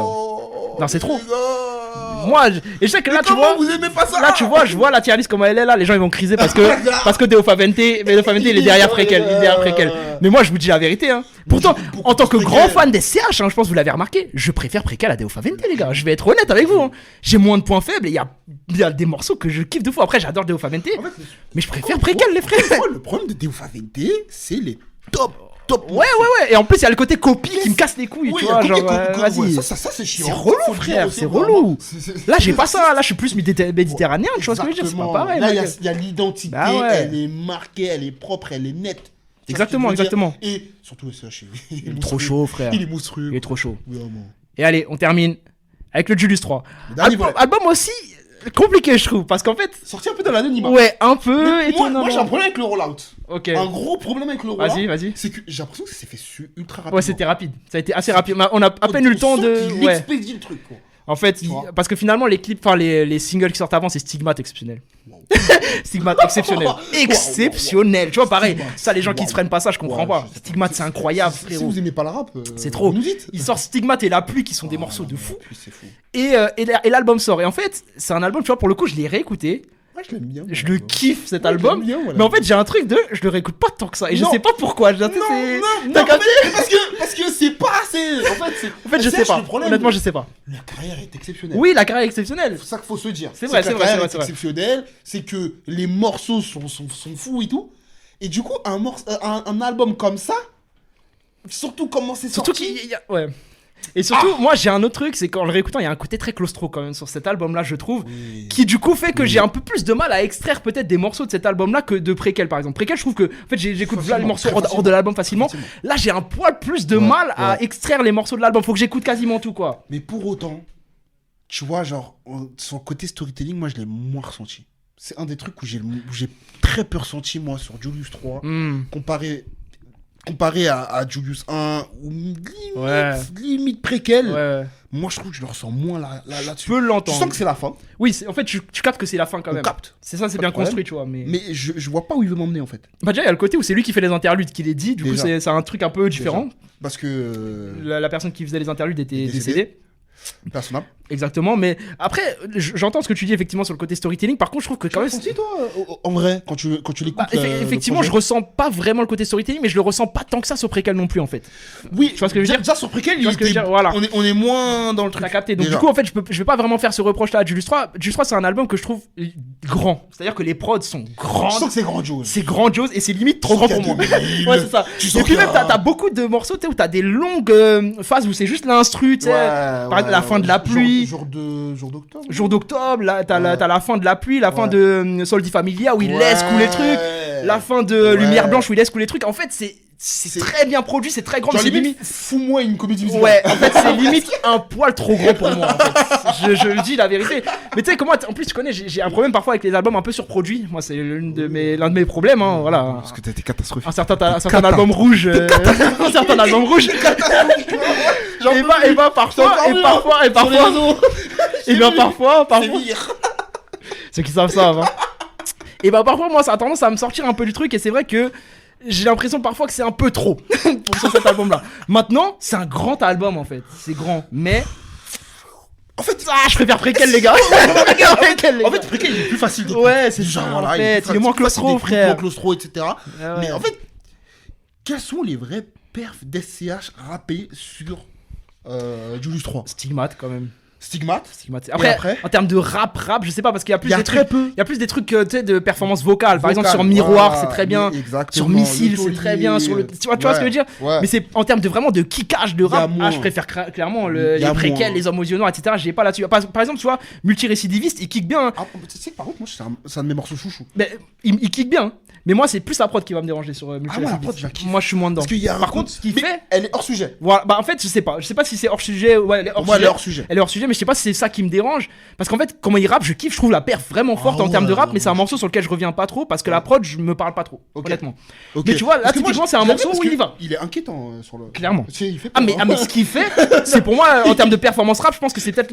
Non, c'est trop. Les gars. Moi, et je sais que là, tu vois. Vous aimez pas ça? Là, tu vois, je vois la tier list comme elle est là. Les gens, ils vont criser parce que Deo Favente, il est derrière Préquel. Mais moi, je vous dis la vérité. Hein. Pourtant, en tant que grand fan des CH, hein, je pense que vous l'avez remarqué, je préfère Préquel à Deo Favente, les gars. Je vais être honnête avec vous. Hein. J'ai moins de points faibles et il y a des morceaux que je kiffe de fou. Après, j'adore Deo Favente, mais je préfère Préquel, les frères. Le problème de Deo Favente, c'est les top. Ouais. Et en plus, il y a le côté copie qui me casse les couilles. Oui, tu vois, genre, ouais, vas-y. ça c'est chiant. C'est relou, frère, c'est relou. Là, j'ai pas ça. Là, je suis plus méditerranéen. Tu vois ce que je veux dire? C'est pas pareil. Là, mec. il y a l'identité, Bah ouais. elle est marquée, elle est propre, elle est nette. Tu vois Exactement, ce que je veux dire? exactement. Et surtout, ça, Il est trop chaud, frère. Il est monstrueux. Il est trop chaud. Vraiment. Et allez, on termine avec le Julius 3. dernier volet. Album aussi compliqué, je trouve, parce qu'en fait. Sorti un peu de l'anonymat. Ouais, un peu. Et Moi, j'ai un problème avec le rollout. Ok. Un gros problème avec le rollout. Vas-y. C'est que j'ai l'impression que ça s'est fait ultra rapide. Ouais, c'était rapide. Ça a été assez rapide. On a à peine eu le temps de. Il Ouais. expédie le truc, quoi. En fait, parce que finalement, les clips, enfin les singles qui sortent avant, c'est Stigmate exceptionnel. Stigmate exceptionnel. Exceptionnel. Tu vois, pareil. Ça, les gens qui se prennent pas ça, je comprends pas. Stigmate, c'est incroyable, Si frérot. vous aimez pas le rap, C'est trop. vous nous dites. Ils sortent Stigmate et La Pluie qui sont des morceaux de fou. C'est fou. Et l'album sort. Et en fait, c'est un album, tu vois, pour le coup, je l'ai réécouté. Ouais, je l'aime bien. Je le kiffe cet Ouais, album. je l'aime bien, voilà. Mais en fait, j'ai un truc de. Je le réécoute pas tant que ça. Et je Non. sais pas pourquoi. Non, T'as capté parce que c'est pas assez. En fait, je sais pas. Honnêtement, je sais pas. La carrière est exceptionnelle. Oui, la carrière est exceptionnelle. C'est ça qu'il faut se dire. C'est vrai, que c'est la vrai, carrière c'est est vrai. exceptionnelle. C'est que les morceaux sont fous et tout. Et du coup, un album comme ça, surtout comment c'est Surtout sorti. qu'il y a. Ouais. Et surtout, moi j'ai un autre truc, c'est qu'en le réécoutant, il y a un côté très claustro quand même sur cet album-là, je trouve, qui du coup fait que j'ai un peu plus de mal à extraire peut-être des morceaux de cet album-là que de Préquel par exemple. Préquel, je trouve que, en fait, j'écoute là les morceaux hors de l'album facilement. Là, j'ai un poil plus de mal à extraire les morceaux de l'album. Faut que j'écoute quasiment tout, quoi. Mais pour autant, tu vois, genre, son côté storytelling, moi je l'ai moins ressenti. C'est un des trucs où j'ai très peu ressenti, moi, sur Julius 3, comparé à Julius 1, ou limite Préquel. Ouais. Moi, je trouve que je le ressens moins là-dessus. Tu peux l'entendre. Tu sens que c'est la fin. Oui, en fait, tu captes que c'est la fin quand On même. capte. C'est ça, c'est Pas bien de problème. construit, tu vois. Mais je vois pas où il veut m'emmener, en fait. bah, déjà, il y a le côté où c'est lui qui fait les interludes, qui les dit. Du coup, Déjà. c'est un truc un peu différent. Parce que... La personne qui faisait les interludes était Décédée. décédée. Personnel. Exactement, mais après, j'entends ce que tu dis effectivement sur le côté storytelling. Par contre, je trouve que quand même. ressenti, toi, en vrai, quand tu l'écoutes Bah, effectivement, je ressens pas vraiment le côté storytelling, mais je le ressens pas tant que ça sur Préquel non plus en fait. Oui, tu vois ce que je veux dire. Déjà, sur Préquel, Tu vois ce que je veux dire, voilà. on est moins dans le truc. T'as capté. Donc, Déjà. du coup, en fait, je vais pas vraiment faire ce reproche là à Julius 3. Julius 3, c'est un album que je trouve grand. C'est-à-dire que les prods sont Je grandes. sens que c'est grandiose. C'est grandiose et c'est limite trop grand pour moi. Ouais, c'est ça. Et puis même, t'as beaucoup de morceaux, tu sais, où t'as des longues phases où c'est juste l'instru, tu sais. Par exemple, la fin de La Pluie. Jour d'octobre. Jour d'octobre, là, t'as la fin de La Pluie, la fin de Soldi Familia où il laisse couler le truc, la fin de Lumière Blanche où il laisse couler le truc. En fait, c'est très bien produit, c'est très grand. Genre C'est limite, fous-moi une comédie musicale. Ouais, en fait, c'est limite un poil trop grand pour moi. En fait. Je le dis la vérité. Mais tu sais, comment, en plus, tu connais, j'ai un problème parfois avec les albums un peu surproduits. Moi, c'est l'un de mes problèmes, hein, voilà. Parce que t'as été catastrophique. Un certain album rouge. Un certain album rouge. Et bah, parfois. Et bien parfois. Ceux qui savent. Hein. Et bah parfois moi ça a tendance à me sortir un peu du truc et c'est vrai que j'ai l'impression parfois que c'est un peu trop sur cet album-là. Maintenant, c'est un grand album en fait. C'est grand, mais. En fait, je préfère Préquel, les gars. En fait, Préquel, il est plus facile d'écouter. Ouais, c'est Du ça. genre, En voilà, fait, il est moins claustro, frère. Moins claustro, etc. Ouais. Mais en fait, quels sont les vrais perfs d'SCH rappés sur Julius 3? Stigmate quand même. Stigmate. Après, en termes de rap, je sais pas, parce qu'il y a plus des très trucs. peu. Il y a plus des trucs, tu sais, de performance vocale. Par exemple, sur Miroir, c'est très bien. Sur Missile, c'est très bien. Sur le, tu vois ce que je veux dire? Ouais. Mais c'est en termes de vraiment de kickage de rap. Je préfère clairement les Préquels, les Hommes aux yeux noirs, etc. J'ai pas là-dessus. Par exemple, tu vois, Multirécidiviste, il kick bien. Ah, tu sais que par contre, moi, c'est un de mes morceaux chouchous. Mais il kick bien. Mais moi, c'est plus la prod qui va me déranger sur Multirécidiste. La prod, je la kiffe. Moi, je suis moins dedans. Parce qu'il y a Par contre, ce qu'il fait. Elle est hors sujet. Voilà, bah en fait, je sais pas si c'est hors sujet. Ouais, elle est hors sujet. Elle est hors sujet. Elle est hors sujet, mais je sais pas si c'est ça qui me dérange. Parce qu'en fait, comment il rappe, je kiffe, je trouve la perf vraiment forte en termes de rap, mais c'est un morceau sur lequel je reviens pas trop parce que la prod, je me parle pas trop, honnêtement. Mais tu vois, là, typiquement, c'est un morceau où il y va. Il est inquiétant sur le. Clairement. Il fait mais ce qu'il fait, c'est pour moi, en termes de performance rap, je pense que c'est peut-être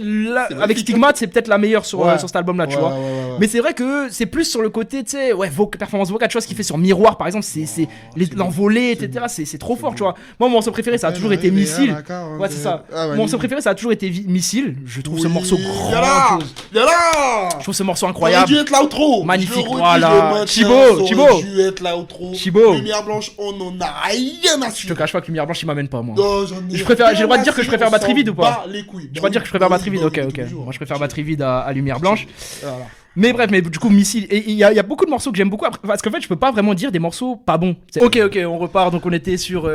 avec Stigmate, c'est peut-être la meilleure sur cet album-là, tu vois. Mais c'est vrai que c'est plus sur le côté, tu sais, performance vocale, tu vois, ce qu'il fait sur Miroir, par exemple, c'est l'envolée, etc. C'est trop fort, tu vois. Moi, mon morceau préféré, ça a toujours été Missile. Ouais, c'est ça. Mon morceau préféré, ça a toujours été Missile. Je trouve ce morceau grand. Je trouve ce morceau incroyable. Dû être l'outro. Magnifique, voilà. Chibo. Dû être l'outro. Chibo. Lumière blanche, on en a rien à Je te cache pas que Lumière blanche, il m'amène pas, moi. Non, j'ai le droit de dire que je préfère Batterie Vide ou pas? Les couilles. Je dois dire que je préfère Batterie Vide, ok. Moi, je préfère Batterie Vide à Lumière blanche. Mais bref, du coup, Missile. Et il y a beaucoup de morceaux que j'aime beaucoup. Parce qu'en fait, je peux pas vraiment dire des morceaux pas bons. Ok, on repart. Donc, on était sur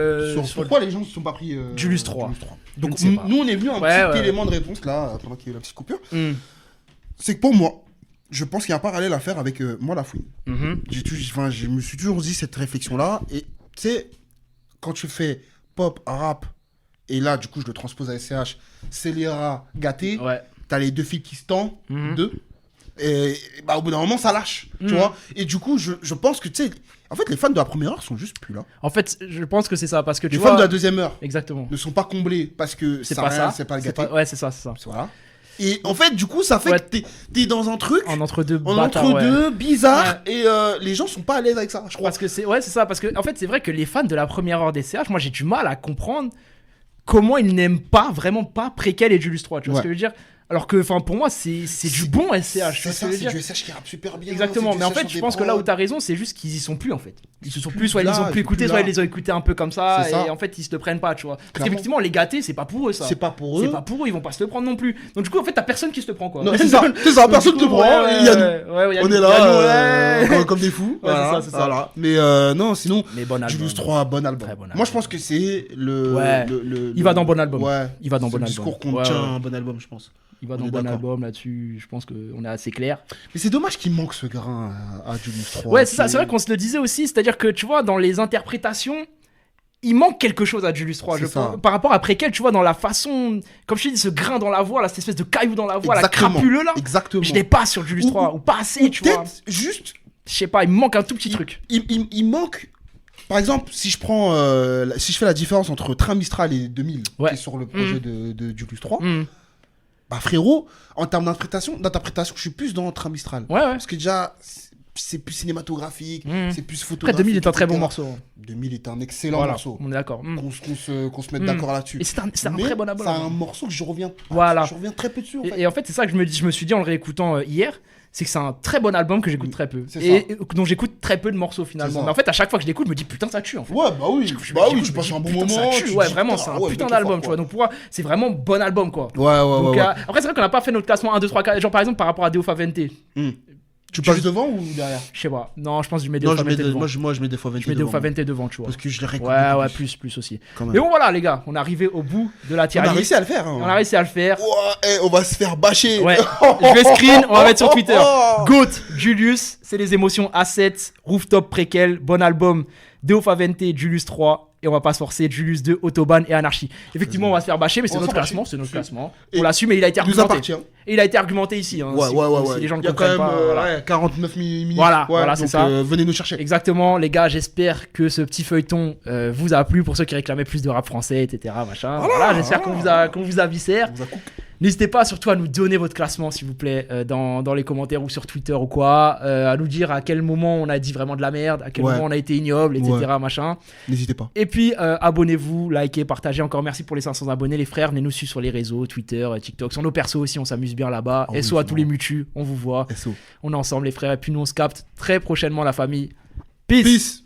pourquoi les gens ne se sont pas pris Julius 3. Donc, nous, on est venu un petit élément de réponse là, pendant qu'il y a eu la petite coupure. C'est que pour moi, je pense qu'il y a un parallèle à faire avec moi, la fouine. Je me suis toujours dit cette réflexion-là. Et tu sais, quand tu fais pop, rap, et là, du coup, je le transpose à SCH, scélérat, gâté, t'as les deux filles qui se tendent, deux. Et bah, au bout d'un moment, ça lâche, tu vois. Et du coup, je pense que, tu sais, en fait, les fans de la première heure sont juste plus là. En fait, je pense que c'est ça, parce que les fans de la deuxième heure exactement. ne sont pas comblés parce que c'est pas ça. C'est pas le gâté. Ouais, c'est ça. Voilà. Et en fait, du coup, ça fait que t'es dans un truc en entre-deux bizarre, et les gens sont pas à l'aise avec ça, je crois. Parce que c'est ça, parce que en fait, c'est vrai que les fans de la première heure des CH, moi j'ai du mal à comprendre comment ils n'aiment vraiment pas Préquel et Julius 3, tu vois ce que je veux dire? Alors que, pour moi, c'est du bon SCH. C'est ça, c'est du SCH qui rappe super bien. Exactement, mais en fait, je pense que là où t'as raison, c'est juste qu'ils y sont plus, en fait. Ils se sont plus, soit ils les ont plus écoutés, soit ils les ont écoutés un peu comme ça, et en fait, ils se le prennent pas, tu vois. Parce qu'effectivement, les gâtés, c'est pas pour eux, ça. C'est pas pour eux, ils vont pas se le prendre non plus. Donc, du coup, en fait, t'as personne qui se le prend, quoi. C'est ça, personne te prend, il y a nous. On est là, comme des fous. C'est ça. Mais non, sinon, Julius 3, bon album. Moi, je pense que c'est il va dans bon album. Il va dans bon album. Le discours qu'on tient un bon album, je pense. Il va dans bon album là-dessus, je pense qu'on est assez clair. Mais c'est dommage qu'il manque ce grain à Julius 3. Ouais, c'est ça, c'est vrai qu'on se le disait aussi, c'est-à-dire que tu vois, dans les interprétations, il manque quelque chose à Julius 3, par rapport à Préquel, tu vois, dans la façon, comme je t'ai dit, ce grain dans la voix, là, cette espèce de caillou dans la voix, la crapuleux là. Exactement. Je l'ai pas sur Julius 3, ou pas assez, tu vois. Peut-être juste. Je sais pas, il me manque un tout petit truc. Il manque. Par exemple, si je fais la différence entre Train Mistral et 2000, qui est sur le projet de Julius 3. Bah frérot, en termes d'interprétation, je suis plus dans Train Mistral. Ouais. Parce que déjà, c'est plus cinématographique, c'est plus photographique. Après, 2000 est un très bon morceau. 2000 est un excellent morceau. On est d'accord. Qu'on se mette d'accord là-dessus. Et c'est un très bon album. C'est un morceau que je reviens très peu dessus. En fait. Et en fait, c'est ça que je me suis dit en le réécoutant hier. C'est que c'est un très bon album que j'écoute très peu. Et dont j'écoute très peu de morceaux finalement. Mais en fait, à chaque fois que je l'écoute, je me dis putain, ça tue en fait. Ouais, bah oui, tu passes un bon moment. Ça tue, vraiment, c'est un putain d'album, tu vois. Donc pour moi, c'est vraiment bon album quoi. Ouais. Après, c'est vrai qu'on n'a pas fait notre classement 1, 2, 3, 4. Genre par exemple, par rapport à Deo Favente. Tu passes devant ou derrière? Je sais pas. Non, je pense que je mets Deo Favente devant. Moi, je mets Deo Favente devant. Je mets Deo Favente devant, tu vois. Parce que je les réécoute. Ouais, plus aussi. Mais bon, voilà, les gars, on est arrivé au bout de la tier list. On a réussi à le faire. On a réussi à le faire. On va se faire bâcher. Ouais. Je vais screen, on va mettre sur Twitter. Goat, Julius, c'est les émotions A7, Rooftop Préquel, bon album, Deo Favente, Julius 3. Et on va pas se forcer, Julius 2, Autobahn et Anarchie. Effectivement, on va se faire bâcher, mais c'est notre classement. On l'assume, mais il a été argumenté. Et il a été argumenté ici. Ouais. Si les gens il y a quand même 49 minutes. Voilà, c'est ça. Venez nous chercher. Exactement, les gars, j'espère que ce petit feuilleton vous a plu pour ceux qui réclamaient plus de rap français, etc. Machin. Voilà, j'espère qu'on vous a viscère. N'hésitez pas surtout à nous donner votre classement, s'il vous plaît, dans les commentaires ou sur Twitter ou quoi. À nous dire à quel moment on a dit vraiment de la merde, à quel moment on a été ignoble, etc. Machin. N'hésitez pas. Et puis, abonnez-vous, likez, partagez. Encore merci pour les 500 abonnés, les frères. Venez nous suivre sur les réseaux, Twitter, TikTok. Sur nos persos aussi, on s'amuse bien là-bas. SO à tous les mutus, on vous voit. SO. On est ensemble, les frères. Et puis nous, on se capte très prochainement, la famille. Peace.